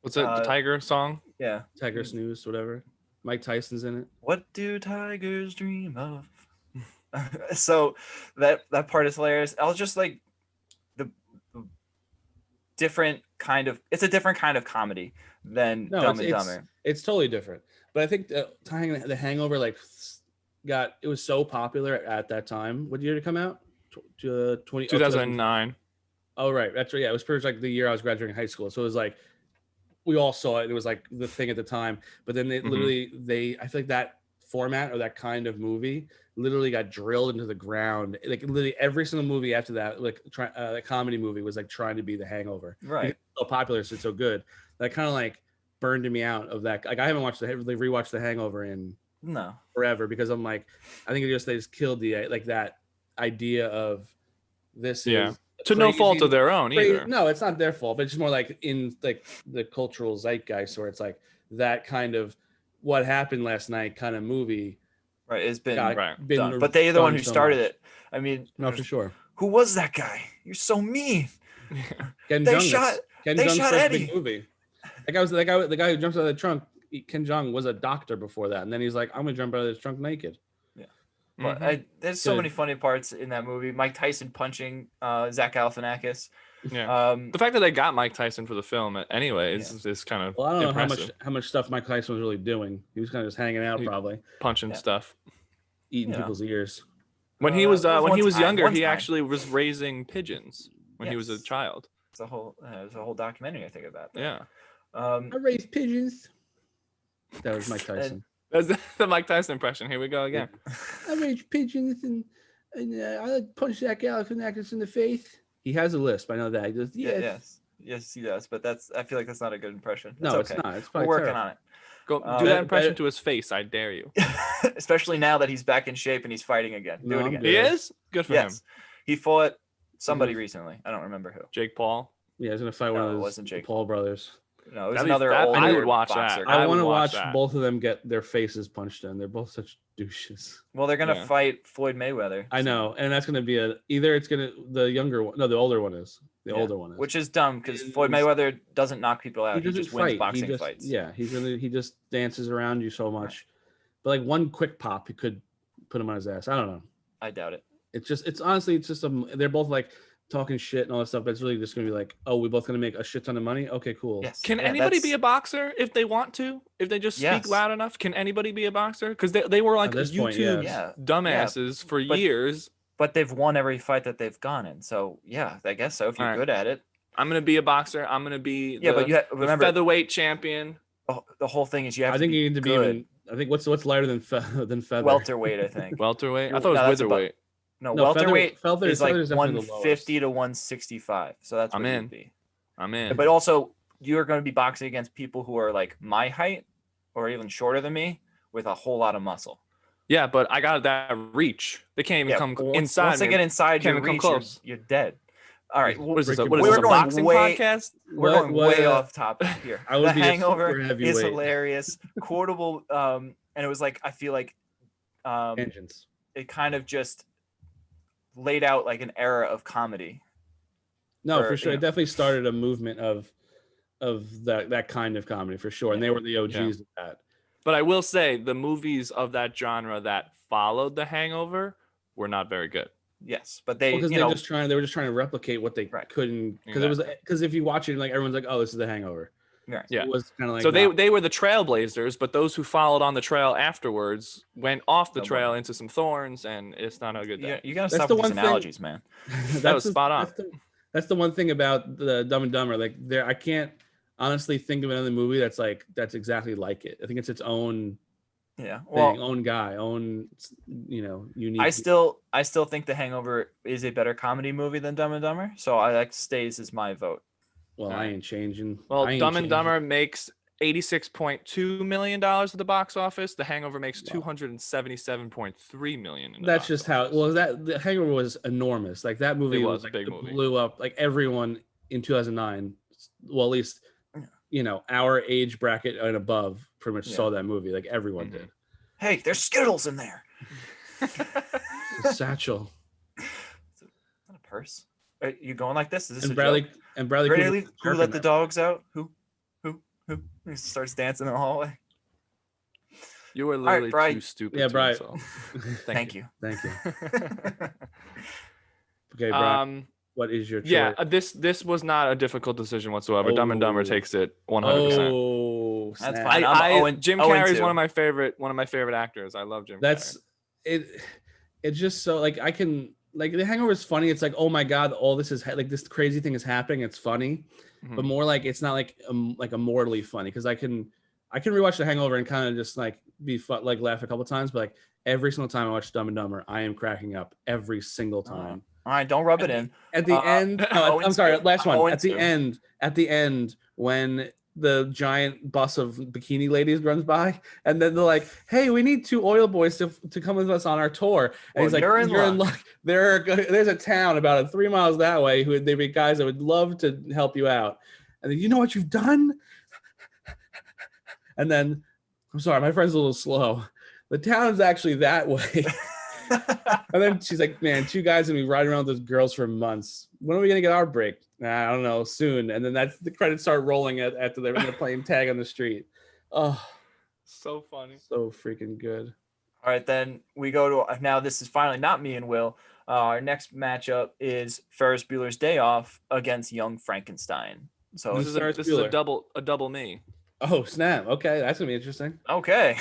What's it? The Tiger song? yeah, Tiger Snooze, whatever. Mike Tyson's in it. what do tigers dream of? So that part is hilarious. I was just like the different kind of, it's a different kind of comedy than Dumb and Dumber. It's totally different. But I think the Hangover it was so popular at that time. What year did it come out? 2009. Oh, right. That's right. Yeah, it was pretty much like the year I was graduating high school. So it was like we all saw it. It was like the thing at the time. But then I feel like that format or that kind of movie literally got drilled into the ground. Like literally every single movie after that, like a comedy movie was like trying to be The Hangover. Right. It's so popular, so it's so good. That kind of like burned me out of that. Like I haven't rewatched The Hangover in forever because I'm like, I think they just killed the like that idea of this is to no fault of their own either. No, it's not their fault, but it's just more like in like the cultural zeitgeist where it's like that kind of what happened last night kind of movie. Right, it's been done. But they're the one who started it. I mean, no, for sure. Who was that guy? You're so mean. Ken They Jeong, shot Eddie. big movie. The guy who jumps out of the trunk. Ken Jeong was a doctor before that, and then he's like, "I'm gonna jump out of this trunk naked." Yeah, but there's so many funny parts in that movie. Mike Tyson punching Zach Galifianakis. Yeah. The fact that they got Mike Tyson for the film anyway is kind of well, I don't impressive. know how much stuff Mike Tyson was really doing. He was kind of just hanging out, probably punching stuff, eating people's ears. When he was younger, he actually was raising pigeons when he was a child. It's a whole documentary I think about that. Yeah. I raised pigeons. That was Mike Tyson. That's the Mike Tyson impression. Here we go again. I raised pigeons and I like punch Zach Galifianakis in the face. He has a lisp. I know that. He goes, yes, he does. But I feel like that's not a good impression. No, it's not. It's we're working on it. Go do that impression to his face. I dare you. Especially now that he's back in shape and he's fighting again. Do it again. He is? Good for him. He fought somebody recently. I don't remember who. Jake Paul. Yeah, he's gonna fight one of those wasn't Jake Paul brothers. No, it was another old. I would watch boxer. that. I want to watch both of them get their faces punched in. They're both such douches. Well, they're gonna fight Floyd Mayweather. I know, and that's gonna be the older one is. The older one is. Which is dumb because Floyd Mayweather doesn't knock people out. He just wins boxing fights. Yeah, he just dances around you so much. But like one quick pop, he could put him on his ass. I don't know. I doubt it. It's honestly they're both like talking shit and all that stuff, but it's really just gonna be like, oh, we're both gonna make a shit ton of money. Okay, cool. Yes. Can anybody be a boxer if they want to? If they just speak loud enough, can anybody be a boxer? Because they were like YouTube dumbasses for years. But they've won every fight that they've gone in. So yeah, I guess so. If you're good at it, I'm gonna be a boxer. I'm gonna be the featherweight champion. The whole thing is you have. I think you need to be even. I think what's lighter than feather. Welterweight, I think. Welterweight. I thought it was witherweight. No, welterweight is like 150 to 165. So that's what you'd be. I'm in. But also, you're going to be boxing against people who are like my height or even shorter than me with a whole lot of muscle. Yeah, but I got that reach. They can't even come inside. Once they get inside your reach, you're dead. This a boxing podcast? We're going way off topic here. The Hangover is hilarious. Quotable, and it was like, I feel like tangents. It kind of just laid out like an era of comedy. No, for sure. It definitely started a movement of that kind of comedy for sure. And they were the OGs of that. But I will say the movies of that genre that followed The Hangover were not very good. Yes, but they were just trying to replicate what they couldn't, because if you watch it, like everyone's like, oh, this is The Hangover. Right. Yeah. It was kind of like so they were the trailblazers, but those who followed on the trail afterwards went off the trail into some thorns, and it's not a good day. You gotta stop with these analogies, man. That was spot on. That's the one thing about the Dumb and Dumber. Like I can't honestly think of another movie that's exactly like it. I think it's its own own guy, unique. I still think The Hangover is a better comedy movie than Dumb and Dumber, so I like stays as my vote. Well, I ain't changing. Well, Dumb and Dumber makes $86.2 million at the box office. The Hangover makes $277.3 million. That's just how. Well, the Hangover was enormous. Like that movie was a like, big it movie. blew up. Like everyone in 2009. Well, at least our age bracket and above pretty much saw that movie. Like everyone did. Hey, there's Skittles in there. A satchel. Is that a purse? Are you going like this? Is this And a Bradley joke? and Bradley Bradley, Cooper who let the dogs out? Who? He starts dancing in the hallway. You were literally Brian. too stupid. Yeah, to Brian. insult. Thank you. Thank you. Okay, Brian. What is your choice? Yeah, this was not a difficult decision whatsoever. Dumb and Dumber takes it 100%. Oh, that's snap. fine. Jim Carrey is one of my favorite actors. I love Jim. That's Carrey. It's just so like I can like The Hangover is funny. It's like, oh my god, all this is like this crazy thing is happening. It's funny, but more like it's not like immortally funny because I can rewatch The Hangover and kind of just like be fun, like laugh a couple times, but like every single time I watch Dumb and Dumber, I am cracking up every single time. All right, don't rub it in. At the end, no, I'm sorry, last one. At the end, when the giant bus of bikini ladies runs by, and then they're like, "Hey, we need 2 oil boys to come with us on our tour." And he's like, "You're in luck. There's a town about 3 miles that way who they'd be guys that would love to help you out." And then, you know what you've done? And then, I'm sorry, my friend's a little slow. The town is actually that way. And then she's like, "Man, 2 guys gonna be riding around with those girls for months. When are we gonna get our break?" I don't know, soon. And then that's the credits start rolling after they're playing tag on the street. Oh, so funny, so freaking good. All right, then we go to now. This is finally not me and Will. Our next matchup is Ferris Bueller's Day Off against Young Frankenstein. So this is a double me. Oh snap! Okay, that's gonna be interesting. Okay,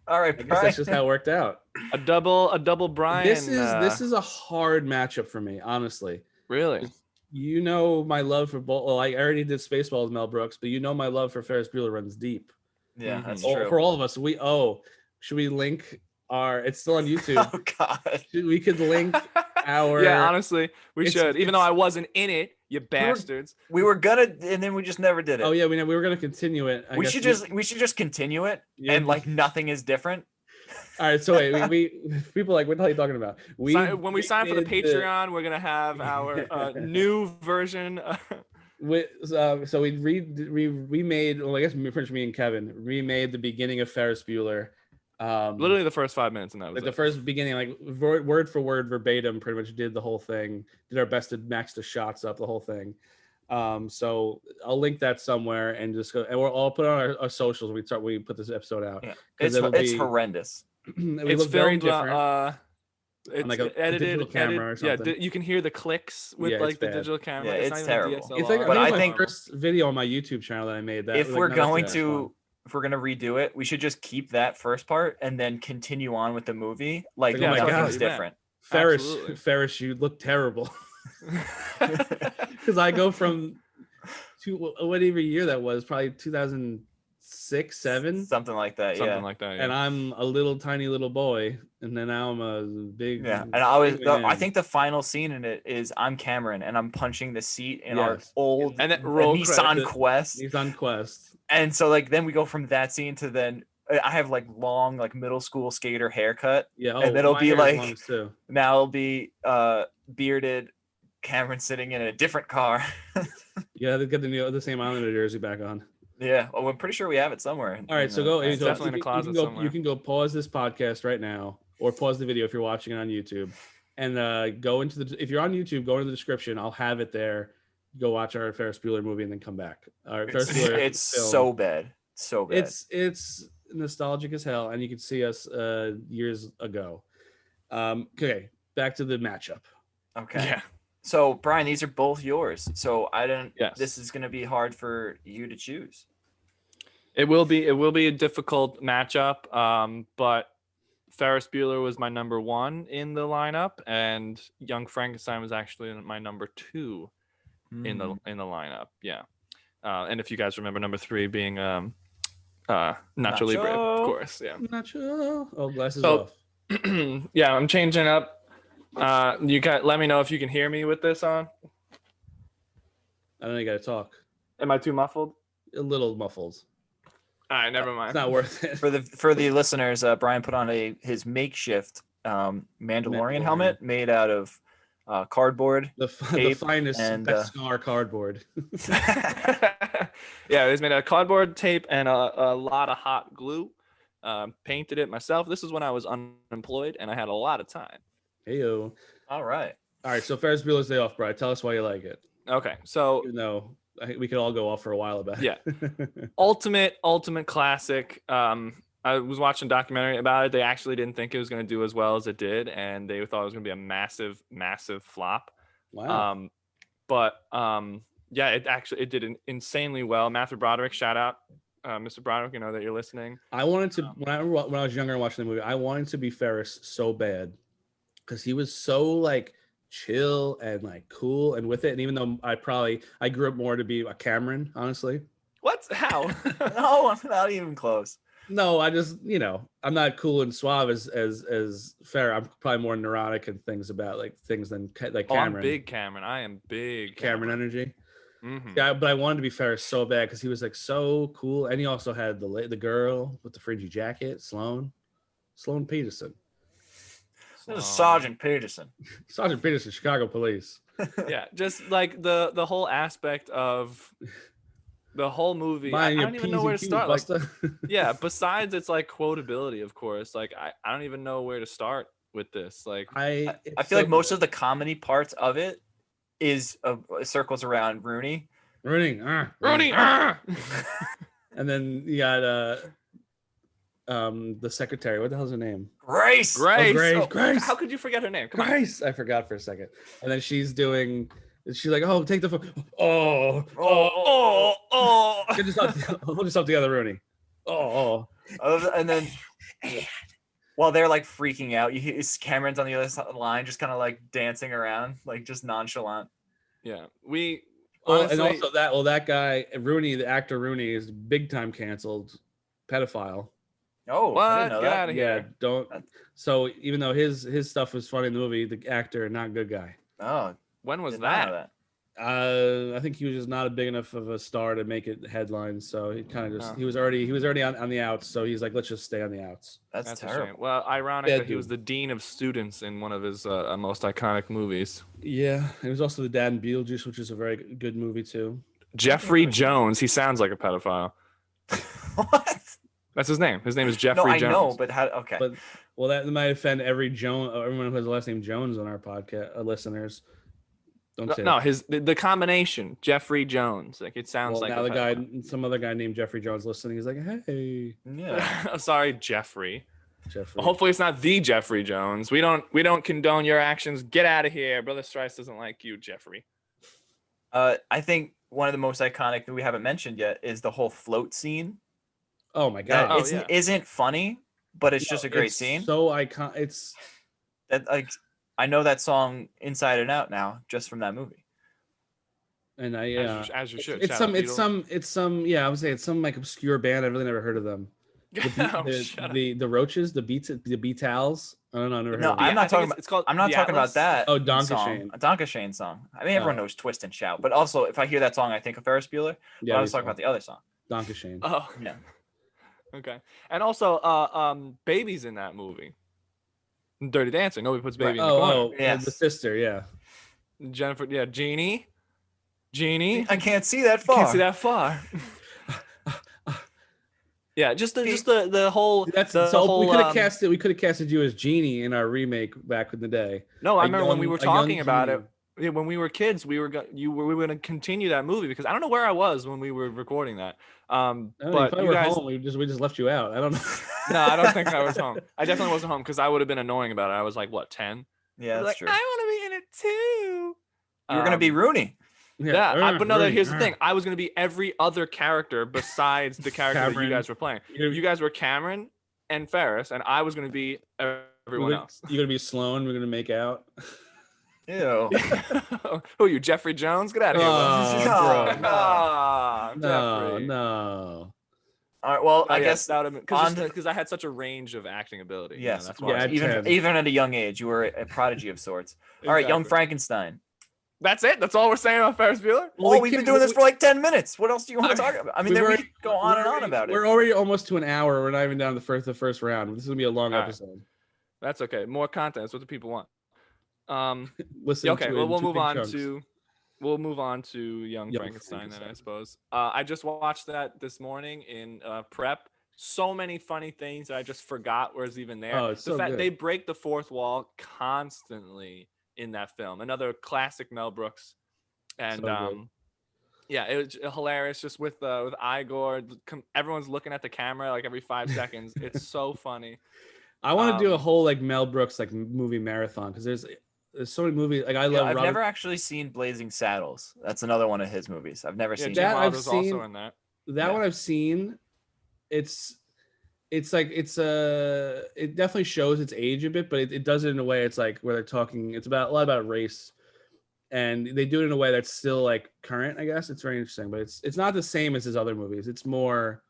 all right. I guess that's just how it worked out. A double Brian. This is a hard matchup for me, honestly. Really? You know my love for Well, I already did Spaceballs, Mel Brooks, but you know my love for Ferris Bueller runs deep. Yeah, that's true. For all of us, should we link our? It's still on YouTube. Oh God, we could link our. Yeah, honestly, we should. Even though I wasn't in it, you bastards. We were gonna, and then we just never did it. Oh yeah, we were gonna continue it. We should just continue it, and like nothing is different. All right, so wait, we people are like, what the hell are you talking about? When we sign for the Patreon, we're gonna have our new version. So we remade. Well, I guess me and Kevin remade the beginning of Ferris Bueller. Literally the first 5 minutes, and that was like the first beginning, like word for word, verbatim, pretty much did the whole thing. Did our best to max the shots up, the whole thing. So I'll link that somewhere and just go, and I'll put it on our socials. We put this episode out. Yeah, it's horrendous. It's filmed it's on like a edited camera or something. Yeah, you can hear the clicks with like the digital camera. Yeah, it's terrible. It's like, but I think my first video on my YouTube channel that I made. If we're going to redo it, we should just keep that first part and then continue on with the movie. Like nothing's different. Ferris, you look terrible. Because I go from whatever year that was, probably 2006, 7, something like that. Yeah. And I'm a tiny little boy, and then now I'm a big. Yeah, and I think the final scene in it is I'm Cameron and I'm punching the seat in our old Nissan Quest. Nissan Quest. And so like then we go from that scene to then I have like long like middle school skater haircut. Yeah, and it'll be like now it'll be bearded Cameron sitting in a different car. Yeah, they get the same Islander jersey back on. Yeah, well, I'm pretty sure we have it somewhere. All right, so go. It's definitely in a closet somewhere. You can go pause this podcast right now, or pause the video if you're watching it on YouTube, and go into if you're on YouTube, go into the description. I'll have it there. Go watch our Ferris Bueller movie and then come back. It's so bad, so bad. It's nostalgic as hell, and you can see us years ago. Okay, back to the matchup. Okay. Yeah. So Brian, these are both yours. So Yes. This is going to be hard for you to choose. It will be a difficult matchup. But Ferris Bueller was my number 1 in the lineup, and Young Frankenstein was actually my number 2 in the lineup. Yeah. And if you guys remember, number 3 being Nacho Libre, of course. Yeah. Nacho. Oh, glasses off. Yeah, I'm changing up. You got. Let me know if you can hear me with this on. I don't know. You got to talk. Am I too muffled? A little muffled. All right, never mind. It's not worth it. For the listeners, Brian put on his makeshift Mandalorian helmet made out of cardboard. The tape, finest and, Beskar cardboard. Yeah, it was made out of cardboard, tape, and a lot of hot glue. Painted it myself. This is when I was unemployed and I had a lot of time. Heyo. All right. So Ferris Bueller's Day Off, Brian. Tell us why you like it. Okay, so Even though we could all go off for a while about it. Yeah. ultimate classic. I was watching a documentary about it. They actually didn't think it was going to do as well as it did, and they thought it was going to be a massive flop. Wow. Yeah, it did insanely well. Matthew Broderick, shout out, Mr. Broderick. You know that you're listening. I wanted to when I was younger and watching the movie, I wanted to be Ferris so bad because he was so like chill and like cool and with it. And even though I grew up more to be a Cameron, honestly. What? How? No, I'm not even close. No, I just, I'm not cool and suave as Farrah. I'm probably more neurotic and things about like things than like Cameron. I'm big Cameron. I am big Cameron energy. Mm-hmm. Yeah, but I wanted to be Ferris so bad because he was like so cool, and he also had the girl with the fringy jacket, Sloan Peterson. This is Sergeant Peterson. Sergeant Peterson, Chicago Police. Yeah, just like the whole aspect of the whole movie. I don't even know where to start. Like, yeah, besides its like quotability, of course. Like I don't even know where to start with this. Like I feel like most of the comedy parts of it is circles around Rooney. Rooney. And then you got the secretary. What the hell's her name? Grace. Grace. How could you forget her name? Come Grace. I forgot for a second. And then she's like, oh, take the phone. Oh. Hold yourself together, Rooney. And then while they're like freaking out, you hear Cameron's on the other side of the line, just kind of like dancing around, like just nonchalant. Yeah, and also that guy Rooney, the actor Rooney, is big time canceled pedophile. Oh, what? I didn't know Get that. out of here. Yeah, don't. So even though his stuff was funny in the movie, the actor not good guy. Oh, when was did not know that? I think he was just not a big enough of a star to make it headlines, so he kind of just he was already on the outs, so he's like, let's just stay on the outs. That's a terrible. shame. Well, ironic that he was the dean of students in one of his most iconic movies. Yeah, he was also the dad in Beetlejuice, which is a very good movie too. Jeffrey Jones. He sounds like a pedophile. What? That's his name. His name is Jeffrey Jones. I know, but how? Okay. Well, that might offend everyone who has the last name Jones on our podcast listeners. Don't say the combination Jeffrey Jones. Like it sounds like now some other guy named Jeffrey Jones listening. He's like, hey, yeah. Sorry, Jeffrey. Hopefully it's not the Jeffrey Jones. We don't condone your actions. Get out of here. Brother Thrice doesn't like you, Jeffrey. I think one of the most iconic that we haven't mentioned yet is the whole float scene. Oh my god! It isn't funny, but it's just a great scene. So iconic. It's that like. I know that song inside and out now, just from that movie. And as you should. It's some. Yeah, I would say it's some like obscure band. I've really never heard of them. The Roaches, the Beatals. I don't know. I never heard of them. I'm not talking about. It's called. I'm not talking about that. Oh, Donkashane. A Donkashane song. I mean, everyone knows Twist and Shout, but also if I hear that song, I think of Ferris Bueller. Yeah, I was talking about the other song. Donkashane. Oh, yeah. Okay, and also, Baby's in that movie. Dirty Dancing. Nobody puts Baby in the corner. Oh, yes. The sister, yeah. Jennifer, yeah, Jeannie. I can't see that far. Yeah, just the whole. We could have casted you as Jeannie in our remake back in the day. No, I remember when we were talking about it. Yeah, when we were kids, we were going to continue that movie because I don't know where I was when we were recording that. But you guys, home. We just left you out. I don't know. No, I don't think I was home. I definitely wasn't home because I would have been annoying about it. I was like, what, 10? Yeah, that's true. I want to be in it too. You were going to be Rooney. Yeah, but no, here's the thing. I was going to be every other character besides the character that you guys were playing. You guys were Cameron and Ferris, and I was going to be everyone else. You're going to be Sloan. We're going to make out. Ew. Who are you, Jeffrey Jones? Get out of here. No. All right, well, I guess that would have been because I had such a range of acting ability. Yes, that's why. Even at a young age, you were a prodigy of sorts. All right, Young Frankenstein. That's it. That's all we're saying about Ferris Bueller. Oh, we've been doing this for like 10 minutes. What else do you want to talk about? I mean, we could go on and on about it. We're already almost to an hour. We're not even down to the first round. This is gonna be a long episode. That's okay. More content. That's what the people want. Listen. Okay. Well, we'll move on chunks. to Young Frankenstein then, I suppose. I just watched that this morning in prep. So many funny things that I just forgot was even there. Oh, it's so good. They break the fourth wall constantly in that film. Another classic Mel Brooks. And yeah, it was hilarious. Just with Igor, everyone's looking at the camera like every 5 seconds. It's so funny. I want to do a whole like Mel Brooks like movie marathon because there's so many movies. Like I love. I've never actually seen Blazing Saddles. That's another one of his movies. I've never seen that. I've seen also in that. That one I've seen. It definitely shows its age a bit, but it does it in a way it's like where they're talking. It's about a lot about race. And they do it in a way that's still like current, I guess. It's very interesting, but it's not the same as his other movies. It's hard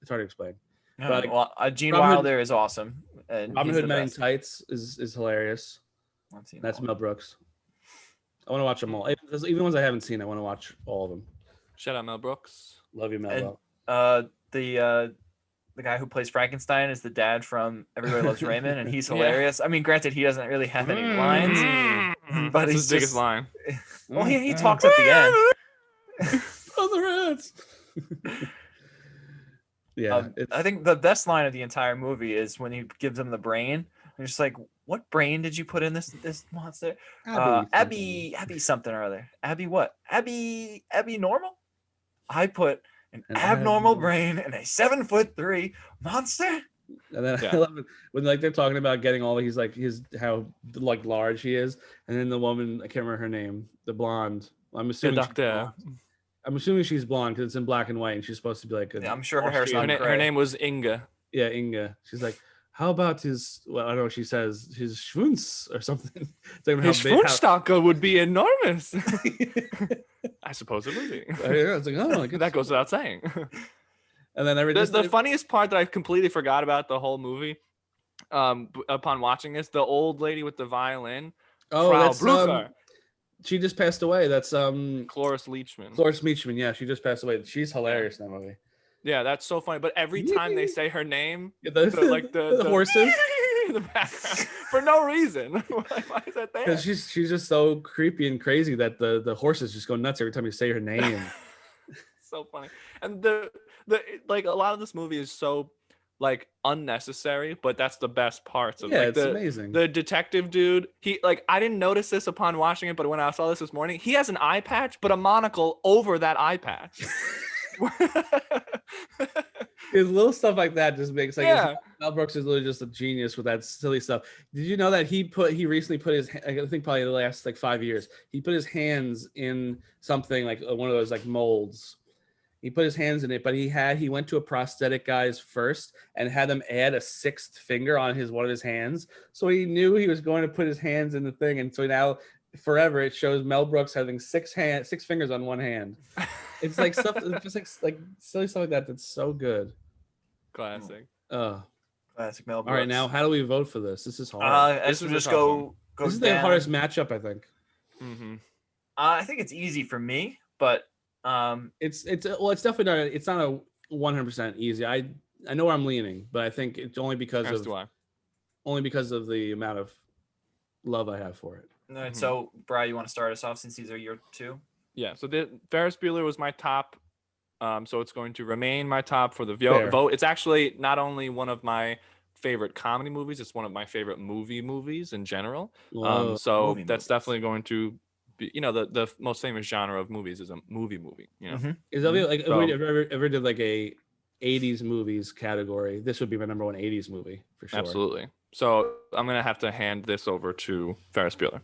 to explain. But Gene Wilder is awesome. And Robin Hood Men in Tights is hilarious. That's Mel Brooks. I want to watch them all. Even the ones I haven't seen, I want to watch all of them. Shout out Mel Brooks. Love you, Mel. The guy who plays Frankenstein is the dad from Everybody Loves Raymond, and he's hilarious. I mean, granted, he doesn't really have any lines, but he's his biggest line. Well, he talks at the end. Oh, the rats. Yeah, I think the best line of the entire movie is when he gives him the brain. And just like, what brain did you put in this monster? Abby something or other. Abby what? Abby normal? I put an abnormal brain in a 7'3" monster. And then I love it when like they're talking about getting all how like large he is, and then the woman, I can't remember her name, the blonde. I'm assuming she's blonde because it's in black and white, and she's supposed to be like. I'm sure her hair's not her name was Inga. Yeah, Inga. She's like, how about his? Well, I don't know what she says. His schwunz or something. His schwunzstocke would be enormous. I suppose it would be. Yeah, it's like, oh, that goes without saying. And then the funniest part that I completely forgot about the whole movie, upon watching this, the old lady with the violin. Oh, Frau Brucker. She just passed away. That's Cloris Leachman. Cloris Leachman, yeah, she just passed away. She's hilarious in that movie. Yeah, that's so funny. But every time they say her name, the horses in the background for no reason. Why is that there? Because she's just so creepy and crazy that the horses just go nuts every time you say her name. So funny. And the like a lot of this movie is so like unnecessary, but that's the best parts of it. Yeah, like, it's amazing. The detective dude, he like I didn't notice this upon watching it, but when I saw this morning, he has an eye patch, but a monocle over that eye patch. His little stuff like that just makes like Mel Brooks is literally just a genius with that silly stuff. Did you know that he recently put his, I think probably the last like 5 years, he put his hands in something like one of those like molds. He put his hands in it, but he went to a prosthetic guy's first and had them add a 6th finger on one of his hands. So he knew he was going to put his hands in the thing, and so now forever it shows Mel Brooks having 6 fingers on one hand. It's like stuff, just like silly stuff like that. That's so good. Classic. Classic Mel Brooks. All right, now how do we vote for this? This is hard. This just go. This is the hardest matchup, I think. Mm-hmm. I think it's easy for me, but it's definitely not. It's not a 100% easy. I know where I'm leaning, but I think it's only because of the amount of love I have for it. All right, so Brian, you want to start us off since these are your two? Yeah. So the Ferris Bueller was my top. So it's going to remain my top for the vote. It's actually not only one of my favorite comedy movies, it's one of my favorite movies in general. So that's definitely going to be, the most famous genre of movies is a movie. Is that like if we ever did like a 80s movies category, this would be my number one 80s movie for sure. Absolutely. So I'm gonna have to hand this over to Ferris Bueller.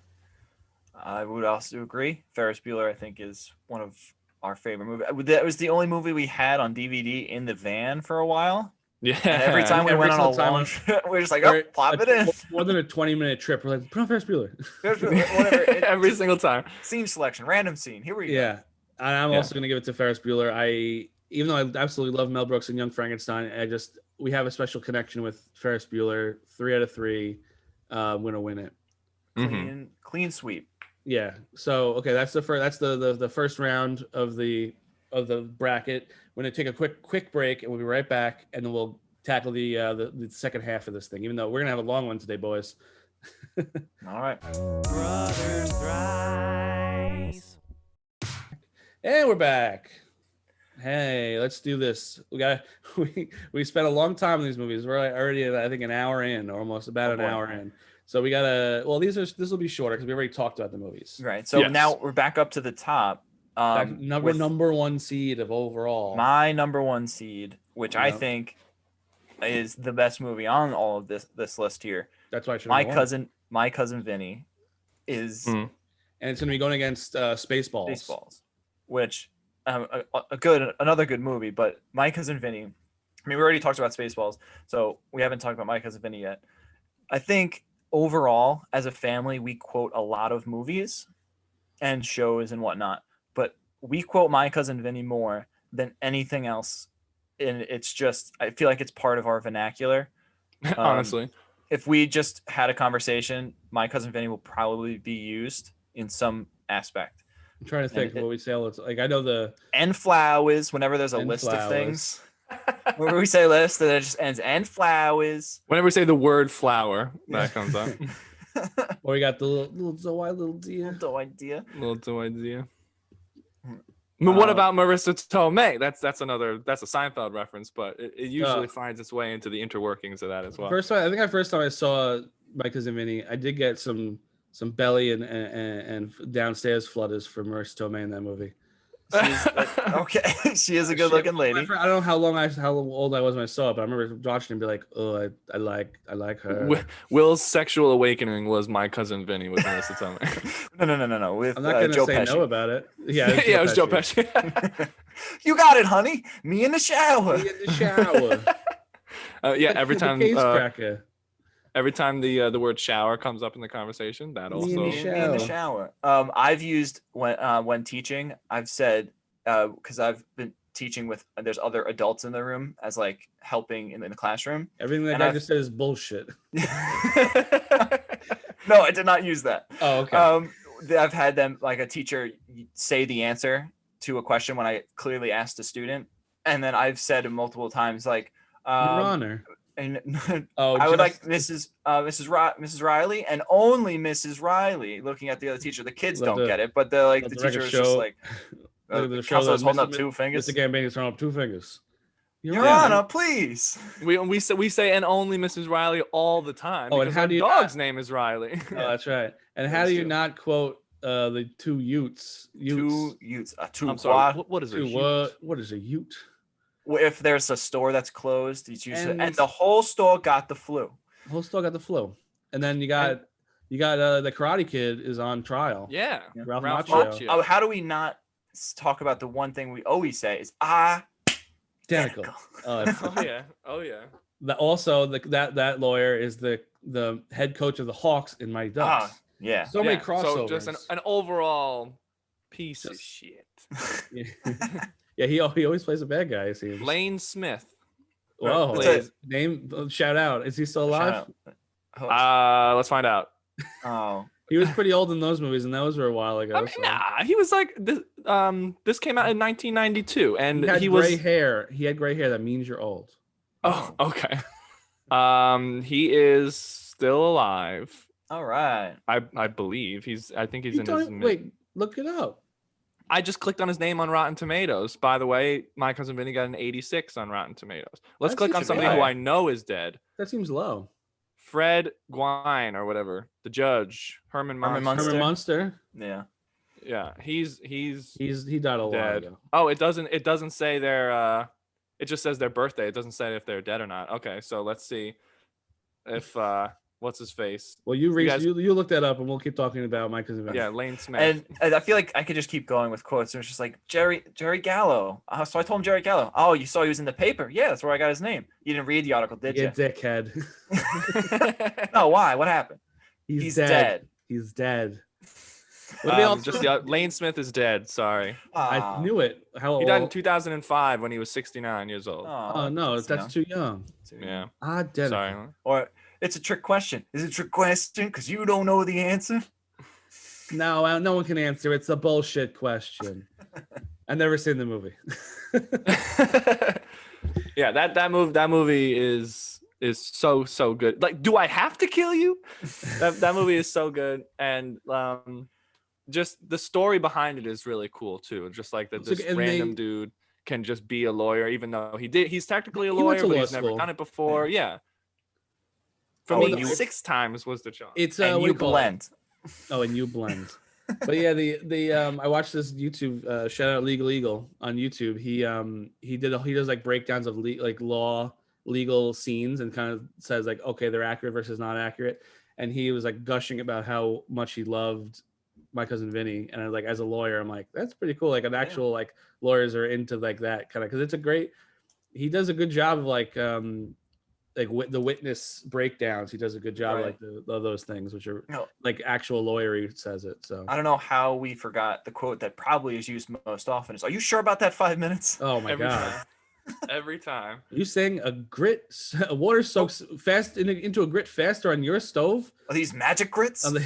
I would also agree. Ferris Bueller, I think, is one of our favorite movies. That was the only movie we had on DVD in the van for a while. Yeah. And every time we went on a long trip, we were just like, plop it in. More than a 20-minute trip, we're like, put on Ferris Bueller. Whatever. Every single time. Scene selection, random scene. Here we go. Yeah. And I'm also going to give it to Ferris Bueller. Even though I absolutely love Mel Brooks and Young Frankenstein, we have a special connection with Ferris Bueller. 3 out of 3. Going to win it. Clean sweep. Yeah. So okay, that's the first. That's the first round of the bracket. We're gonna take a quick break, and we'll be right back, and then we'll tackle the second half of this thing. Even though we're gonna have a long one today, boys. All right. Brothers Thrice. And we're back. Hey, let's do this. We spent a long time in these movies. We're already I think an hour in, or almost about an hour in. So we gotta. Well, this will be shorter because we already talked about the movies. Right. So now we're back up to the top. Number one seed of overall. My number one seed, which I think is the best movie on all of this list here. That's why I should. My cousin Vinny is, and it's gonna be going against Spaceballs. Spaceballs, which another good movie. But My Cousin Vinny. I mean, we already talked about Spaceballs, so we haven't talked about My Cousin Vinny yet. I think overall, as a family, we quote a lot of movies and shows and whatnot, but we quote My Cousin Vinny more than anything else. And it's just, I feel like it's part of our vernacular. Honestly, if we just had a conversation, My Cousin Vinny will probably be used in some aspect. I'm trying to think what we say. Like I know the and flowers whenever there's a list of things. Whenever we say list, then it just ends and flowers. Whenever we say the word flower, that comes up. Or we got the little Zoe, little dear. No idea. Little idea. But what about Marissa Tomei? That's a Seinfeld reference, but it usually finds its way into the interworkings of that as well. First time I saw My Cousin Vinny, I did get some belly and downstairs flutters for Marissa Tomei in that movie. Okay, she is a good-looking lady. I don't know how old I was when I saw it, but I remember watching and be like, "Oh, I like her." Will's sexual awakening was My Cousin Vinny with Marissa Tomei. No. With I'm not gonna Joe say Pesci. no about it. Yeah, it was Joe Pesci. You got it, honey. Me in the shower. Every time. Case cracker. Every time the word shower comes up in the conversation, that also Me in the shower. I've used when teaching, I've said because I've been teaching with there's other adults in the room as like helping in the classroom. Everything that guy just said is bullshit. No, I did not use that. Oh, okay. I've had them like a teacher say the answer to a question when I clearly asked a student, and then I've said multiple times like, Your Honor. And I would like Mrs. Riley and only Mrs. Riley looking at the other teacher. The kids don't get it, but the teacher is just like the counselor is holding up two fingers. Mr. Gambini's throwing up two fingers. Your Honor, please. We say and only Mrs. Riley all the time. Oh, and how do you dog's name is Riley? Oh, that's right. And how do you not quote the two Utes? Two Utes. I'm sorry. What is a Ute? What is a Ute? If there's a store that's closed, it's usually and the whole store got the flu. The whole store got the flu, and then you got the Karate Kid is on trial. Yeah, Ralph Macchio. Oh, how do we not talk about the one thing we always say is identical. Oh yeah. That lawyer is the head coach of the Hawks in Mighty Ducks. Yeah. So many crossovers. So just an overall piece of shit. Yeah, he always plays a bad guy. It seems. Lane Smith. Whoa! Name shout out. Is he still alive? Let's find out. Oh, he was pretty old in those movies, and those were a while ago. I mean, nah, he was like this. This came out in 1992, and he had gray hair. He had gray hair. That means you're old. Oh, okay. He is still alive. All right. I believe I think he's in his wait. Look it up. I just clicked on his name on Rotten Tomatoes. By the way, My Cousin Vinny got an 86 on Rotten Tomatoes. Let's click on somebody who I know is dead. That seems low. Fred Gwynne or whatever. The judge. Herman Munster. Yeah. Yeah. He died a while dead. ago. Oh, it doesn't say their it just says their birthday. It doesn't say if they're dead or not. Okay, so let's see if what's his face? Well, you look that up, and we'll keep talking about My Cousin Vinny. Yeah, Lane Smith. And I feel like I could just keep going with quotes. It was just like Jerry Gallo. So I told him Jerry Gallo. Oh, you saw he was in the paper? Yeah, that's where I got his name. You didn't read the article, did you? You dickhead. No, why? What happened? He's dead. He's dead. Lane Smith is dead. Sorry. I knew it. He died in 2005 when he was 69 years old. Oh no, that's too young. Yeah. Sorry. Or it's a trick question. Is it a trick question because you don't know the answer? No, no one can answer. It's a bullshit question. I've never seen the movie. Yeah, that movie is so good. Like, do I have to kill you? That movie is so good, and just the story behind it is really cool too. Just like that, this random dude can just be a lawyer, even though he's technically a He went lawyer, to but law he's never school. done it before. Yeah. For me, 6 times was the charm. It's And what you do call it? blend. Oh, and you blend. But yeah, the I watched this YouTube shout out Legal Eagle on YouTube. He does like breakdowns of legal scenes and kind of says like, okay, they're accurate versus not accurate. And he was like gushing about how much he loved My Cousin Vinny. And I was like, as a lawyer, I'm like, that's pretty cool. Like an actual like lawyers are into like that kind of, because it's a great. He does a good job of like the witness breakdowns. He does a good job like of those things, which are like actual lawyer says it. So I don't know how we forgot the quote that probably is used most often is, "Are you sure about that 5 minutes?" Oh my God. Time. Every time. Are you saying a water soaks fast into a grit faster on your stove? Are these magic grits? Did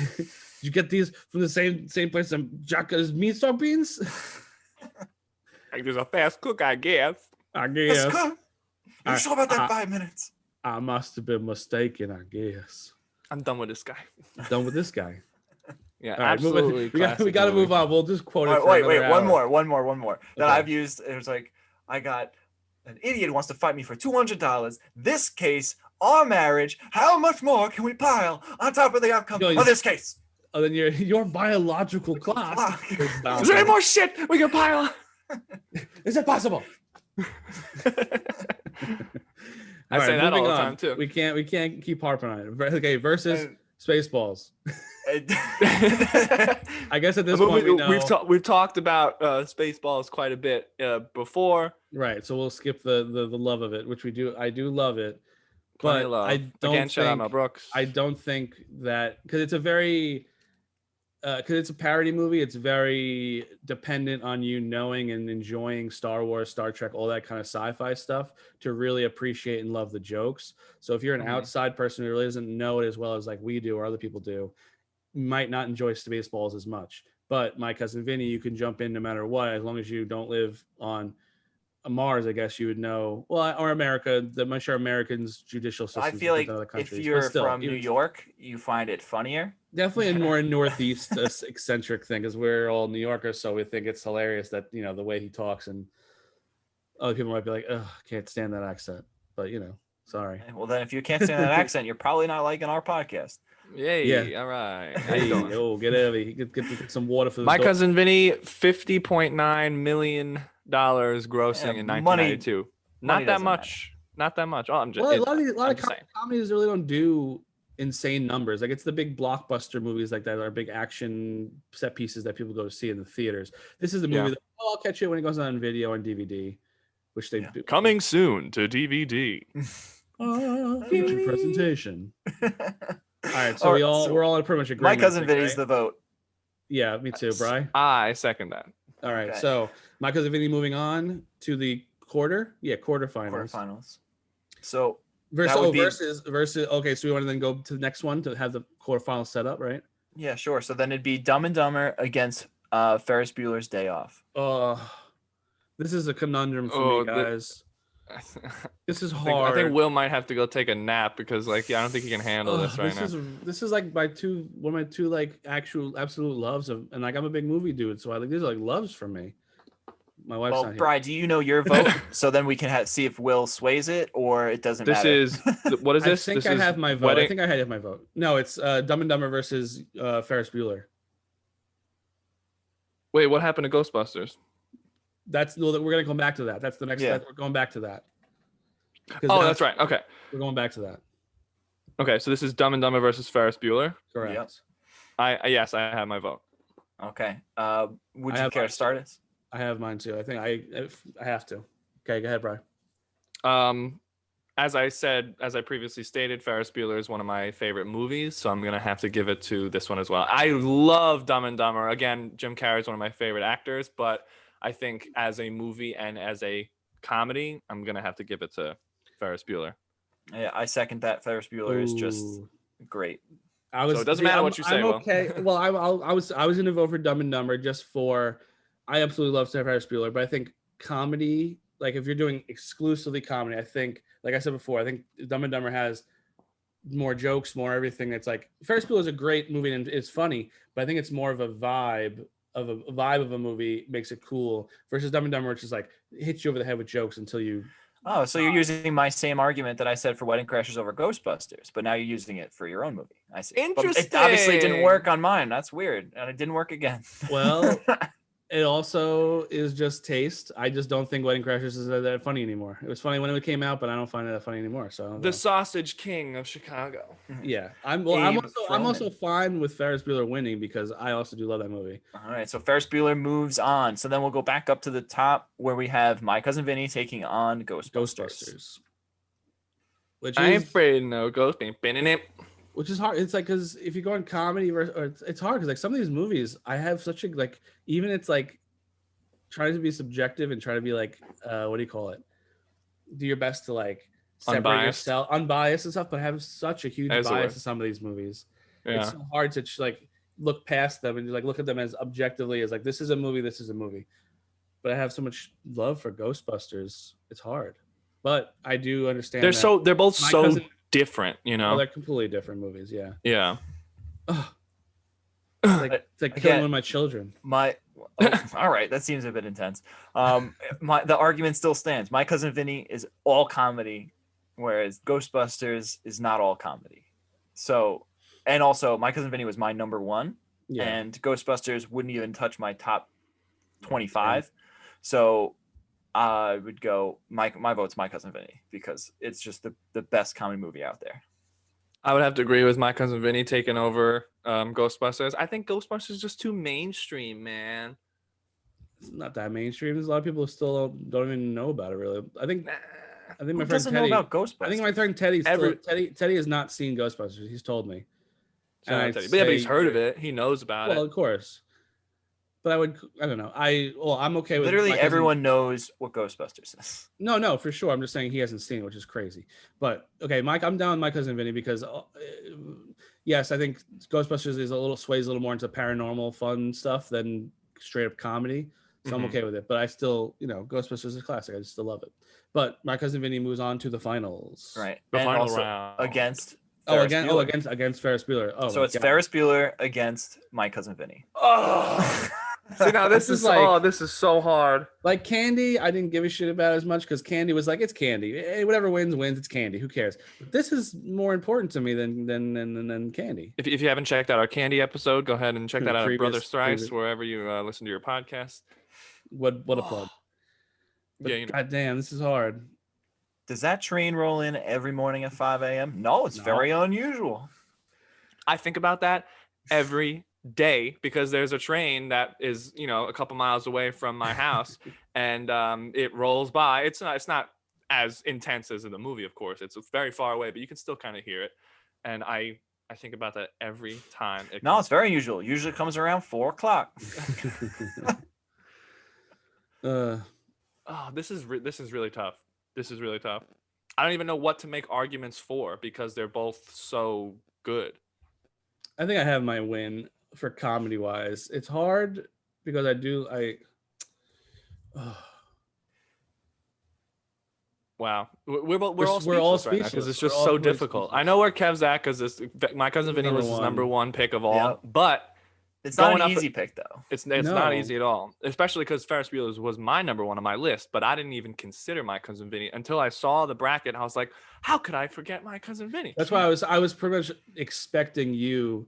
you get these from the same place Jacka's meat stock beans? Like, there's a fast cook, I guess. I guess. Are you sure about that 5 minutes? I must have been mistaken, I guess. I'm done with this guy. Done with this guy. Yeah, all right, absolutely. We got to move on. We'll just quote it. Wait, one more that I've used. It was like, I got an idiot who wants to fight me for $200. This case, our marriage. How much more can we pile on top of the outcome of this case? Oh, then your biological clock. Is there any more shit we can pile on? Is it possible? I say that all the time too. We can't keep harping on it. Okay, versus Spaceballs. I guess at this point we know. We've talked about Spaceballs quite a bit before. Right, so we'll skip the love of it, which we do. I do love it, but I don't think. Shout out Mel Brooks. I don't think that because it's a very. Because it's a parody movie, it's very dependent on you knowing and enjoying Star Wars, Star Trek, all that kind of sci-fi stuff to really appreciate and love the jokes. So if you're an outside person who really doesn't know it as well as like we do or other people do, you might not enjoy Spaceballs as much. But My Cousin Vinny, you can jump in no matter what, as long as you don't live on Mars, I guess you would know. Well, or America. I'm sure Americans' judicial system. I feel like if you're from New York, you find it funnier. Definitely a more Northeast eccentric thing, because we're all New Yorkers, so we think it's hilarious that the way he talks, and other people might be like, "Ugh, can't stand that accent." But sorry. Well, then if you can't stand that accent, you're probably not liking our podcast. Yay! Yeah. All right. How you doing? Oh, get out of here. Get some water for the My Cousin Vinny, $50.9 million grossing in 1992. Not that much. Not that much. Oh, I'm just. Well, a lot of comedies really don't do insane numbers. Like it's the big blockbuster movies like that are big action set pieces that people go to see in the theaters. This is the movie that I'll catch it when it goes on video and DVD, which they do. Coming soon to DVD. Future presentation. All right, so we're all in pretty much agreement. My Cousin Vinny's the vote. Yeah, me too, Bri. I second that. All right, so My Cousin Vinny moving on to the quarterfinals. Quarterfinals. So versus. Okay, so we want to then go to the next one to have the quarterfinals set up, right? Yeah, sure. So then it'd be Dumb and Dumber against Ferris Bueller's Day Off. This is a conundrum for me, guys. This is hard. I think Will might have to go take a nap because, I don't think he can handle this right now. This is like one of my two like actual absolute loves of, and like I'm a big movie dude, so these are like loves for me. My wife's not here. Bri, do you know your vote? So then we can see if Will sways it or it doesn't matter. What is this? I think I have my vote. I think I have my vote. No, it's Dumb and Dumber versus Ferris Bueller. Wait, what happened to Ghostbusters? We're gonna come back to that. That's the next step. We're going back to that. Oh, that's right. Okay. We're going back to that. Okay, so this is Dumb and Dumber versus Ferris Bueller. Correct. Yep. I have my vote. Okay. Would you care to start us? I have mine too. I think I have to. Okay, go ahead, Bri. As I previously stated, Ferris Bueller is one of my favorite movies, so I'm gonna have to give it to this one as well. I love Dumb and Dumber. Again, Jim Carrey is one of my favorite actors, but I think as a movie and as a comedy, I'm gonna have to give it to Ferris Bueller. Yeah, I second that. Ferris Bueller is just great. So it doesn't matter what you say, I'm Will. okay. Well, I was gonna vote for Dumb and Dumber just for. I absolutely love Ferris Bueller, but I think comedy, like if you're doing exclusively comedy, I think, like I said before, I think Dumb and Dumber has more jokes, more everything. That's like Ferris Bueller is a great movie and it's funny, but I think it's more of a vibe of a movie makes it cool versus Dumb and Dumber, which is like hits you over the head with jokes until you. Oh, so you're using my same argument that I said for Wedding Crashers over Ghostbusters, but now you're using it for your own movie. I see. But it obviously didn't work on mine. That's weird, and it didn't work again. Well, it also is just taste. I just don't think Wedding Crashers is that funny anymore. It was funny when it came out, but I don't find it that funny anymore. So The Sausage King of Chicago. yeah, I'm also fine with Ferris Bueller winning because I also do love that movie. All right, so Ferris Bueller moves on. So then we'll go back up to the top where we have My Cousin Vinny taking on Ghostbusters. Which I ain't is afraid no ghost being pinning it. which is hard. It's like because if you go on comedy, or it's hard because like some of these movies, I have such a like even it's like trying to be subjective and try to be like what do you call it? Do your best to like separate yourself, unbiased and stuff, but I have such a huge bias to some of these movies. Yeah. It's so hard to like look past them and like look at them as objectively as like this is a movie, this is a movie. But I have so much love for Ghostbusters. It's hard, but I do understand. They're both so different, you know. Well, they're completely different movies. Yeah. Yeah. It's like killing one of my children. All right, that seems a bit intense. The argument still stands. My Cousin Vinny is all comedy, whereas Ghostbusters is not all comedy. So, and also My Cousin Vinny was my number one, and Ghostbusters wouldn't even touch my top 25. So I would go my vote's My Cousin Vinny because it's just the best comedy movie out there. I would have to agree with My Cousin Vinny taking over Ghostbusters. I think Ghostbusters is just too mainstream, man. It's not that mainstream. There's a lot of people who still don't even know about it. Really, I think my friend Teddy. Know about Ghostbusters? I think my friend Teddy has not seen Ghostbusters. He's told me. But he's heard of it. He knows about it. Well, of course. But I don't know. I'm okay with literally everyone knows what Ghostbusters is. No, for sure. I'm just saying he hasn't seen it, which is crazy. But okay, Mike, I'm down with My Cousin Vinny because yes, I think Ghostbusters sways a little more into paranormal fun stuff than straight up comedy. So I'm okay with it. But I still, Ghostbusters is a classic. I just still love it. But My Cousin Vinny moves on to the finals. Right. The and final also round. Against against Ferris Bueller. Oh, so it's Ferris Bueller against My Cousin Vinny. Oh. See, now this is this is so hard. Like Candy, I didn't give a shit about as much because Candy was like, it's Candy. Hey, whatever wins. It's Candy. Who cares? But this is more important to me than Candy. If you haven't checked out our Candy episode, go ahead and check that out at Brothers Thrice, wherever you listen to your podcast. What a plug. But God damn, this is hard. Does that train roll in every morning at 5 a.m.? No, it's very unusual. I think about that every day because there's a train that is a couple miles away from my house and it rolls by. It's not as intense as in the movie, of course. It's very far away, but you can still kind of hear it. And I think about that every time. It's very unusual. Usually comes around 4:00. This is really tough. This is really tough. I don't even know what to make arguments for because they're both so good. I think I have my win for comedy wise. It's hard because Wow, we're all speechless right now because it's just so difficult. I know where Kev's at because My Cousin Vinny was his number one pick of all, but it's not an easy pick though. It's not easy at all, especially because Ferris Bueller was my number one on my list, but I didn't even consider My Cousin Vinny until I saw the bracket. I was like, how could I forget My Cousin Vinny? That's why I was pretty much expecting you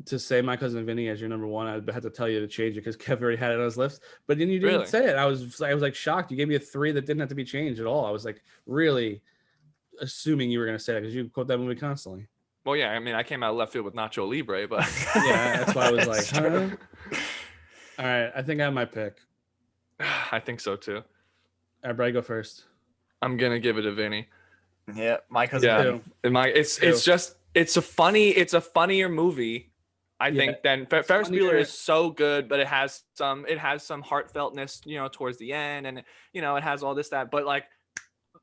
to say My Cousin Vinny as your number one. I had to tell you to change it because Kev already had it on his list, but then you didn't say it. I was like shocked. You gave me a 3 that didn't have to be changed at all. I was like really assuming you were going to say it because you quote that movie constantly. Well, yeah, I mean, I came out of left field with Nacho Libre, but yeah, that's why I was like, huh? All right, I think I have my pick. I think so too. All right, Brady, go first. I'm gonna give it to Vinny. Yeah, My Cousin Vinny. It's a funnier movie. I think than Ferris Bueller is so good, but it has some heartfeltness, towards the end, and it has all this that. But like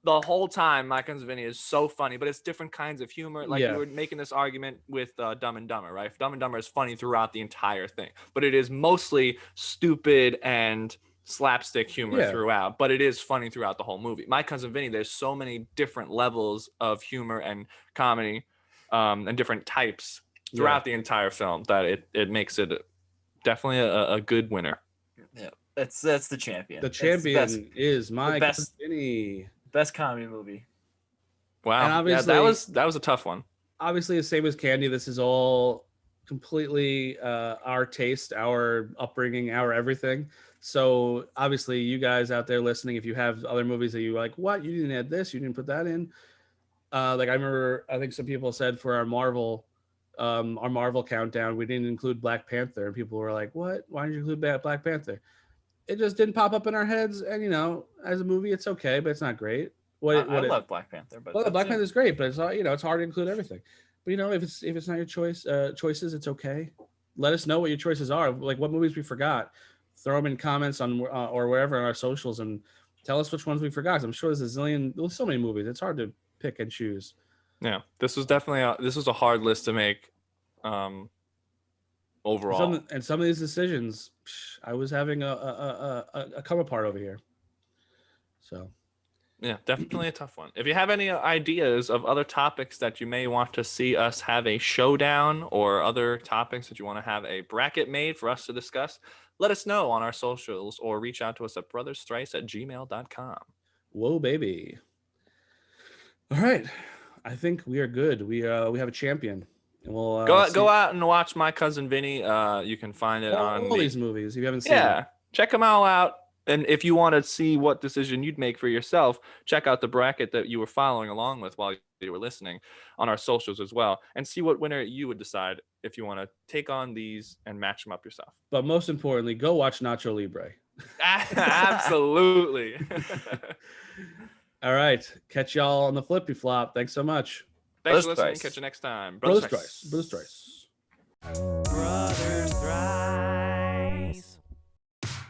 the whole time, My Cousin Vinny is so funny, but it's different kinds of humor. Like Yeah. you were making this argument with Dumb and Dumber, right? Dumb and Dumber is funny throughout the entire thing, but it is mostly stupid and slapstick humor Yeah. throughout, but it is funny throughout the whole movie. My Cousin Vinny, there's so many different levels of humor and comedy and different types throughout the entire film that it makes it definitely a good winner. Yeah, that's the champion. The It's champion is My best- Cousin Vinny. best comedy movie. Wow. And Yeah, obviously- that was a tough one. Obviously, the same as Candy. This is all completely our taste, our upbringing, our everything. So obviously, you guys out there listening, if you have other movies that you like, what, you didn't add this, you didn't put that in. Like I remember, I think some people said for our Marvel countdown, we didn't include Black Panther, and people were like, "What? Why didn't you include Black Panther?" It just didn't pop up in our heads, and as a movie, it's okay, but it's not great. I love Black Panther, but Black Panther's great, but it's it's hard to include everything. But if it's not your choices, it's okay. Let us know what your choices are. Like what movies we forgot. Throw them in comments on or wherever on our socials, and tell us which ones we forgot. I'm sure there's so many movies. It's hard to pick and choose. Yeah, this was definitely a hard list to make overall. Some of these decisions, I was having a come apart over here. So yeah, definitely a tough one. If you have any ideas of other topics that you may want to see us have a showdown, or other topics that you want to have a bracket made for us to discuss, let us know on our socials, or reach out to us at brothersthrice@gmail.com. Whoa, baby. All right, I think we are good. We have a champion, and we'll go out and watch My Cousin Vinny. You can find it on all these movies if you haven't seen. Yeah, check them all out. And if you want to see what decision you'd make for yourself, check out the bracket that you were following along with while you were listening on our socials as well, and see what winner you would decide if you want to take on these and match them up yourself. But most importantly, go watch Nacho Libre. Absolutely. All right, catch y'all on the flippy flop. Thanks so much. Thanks for Brothers listening. Thrice. Catch you next time. Brothers Thrice. Brothers Thrice. Brothers Thrice.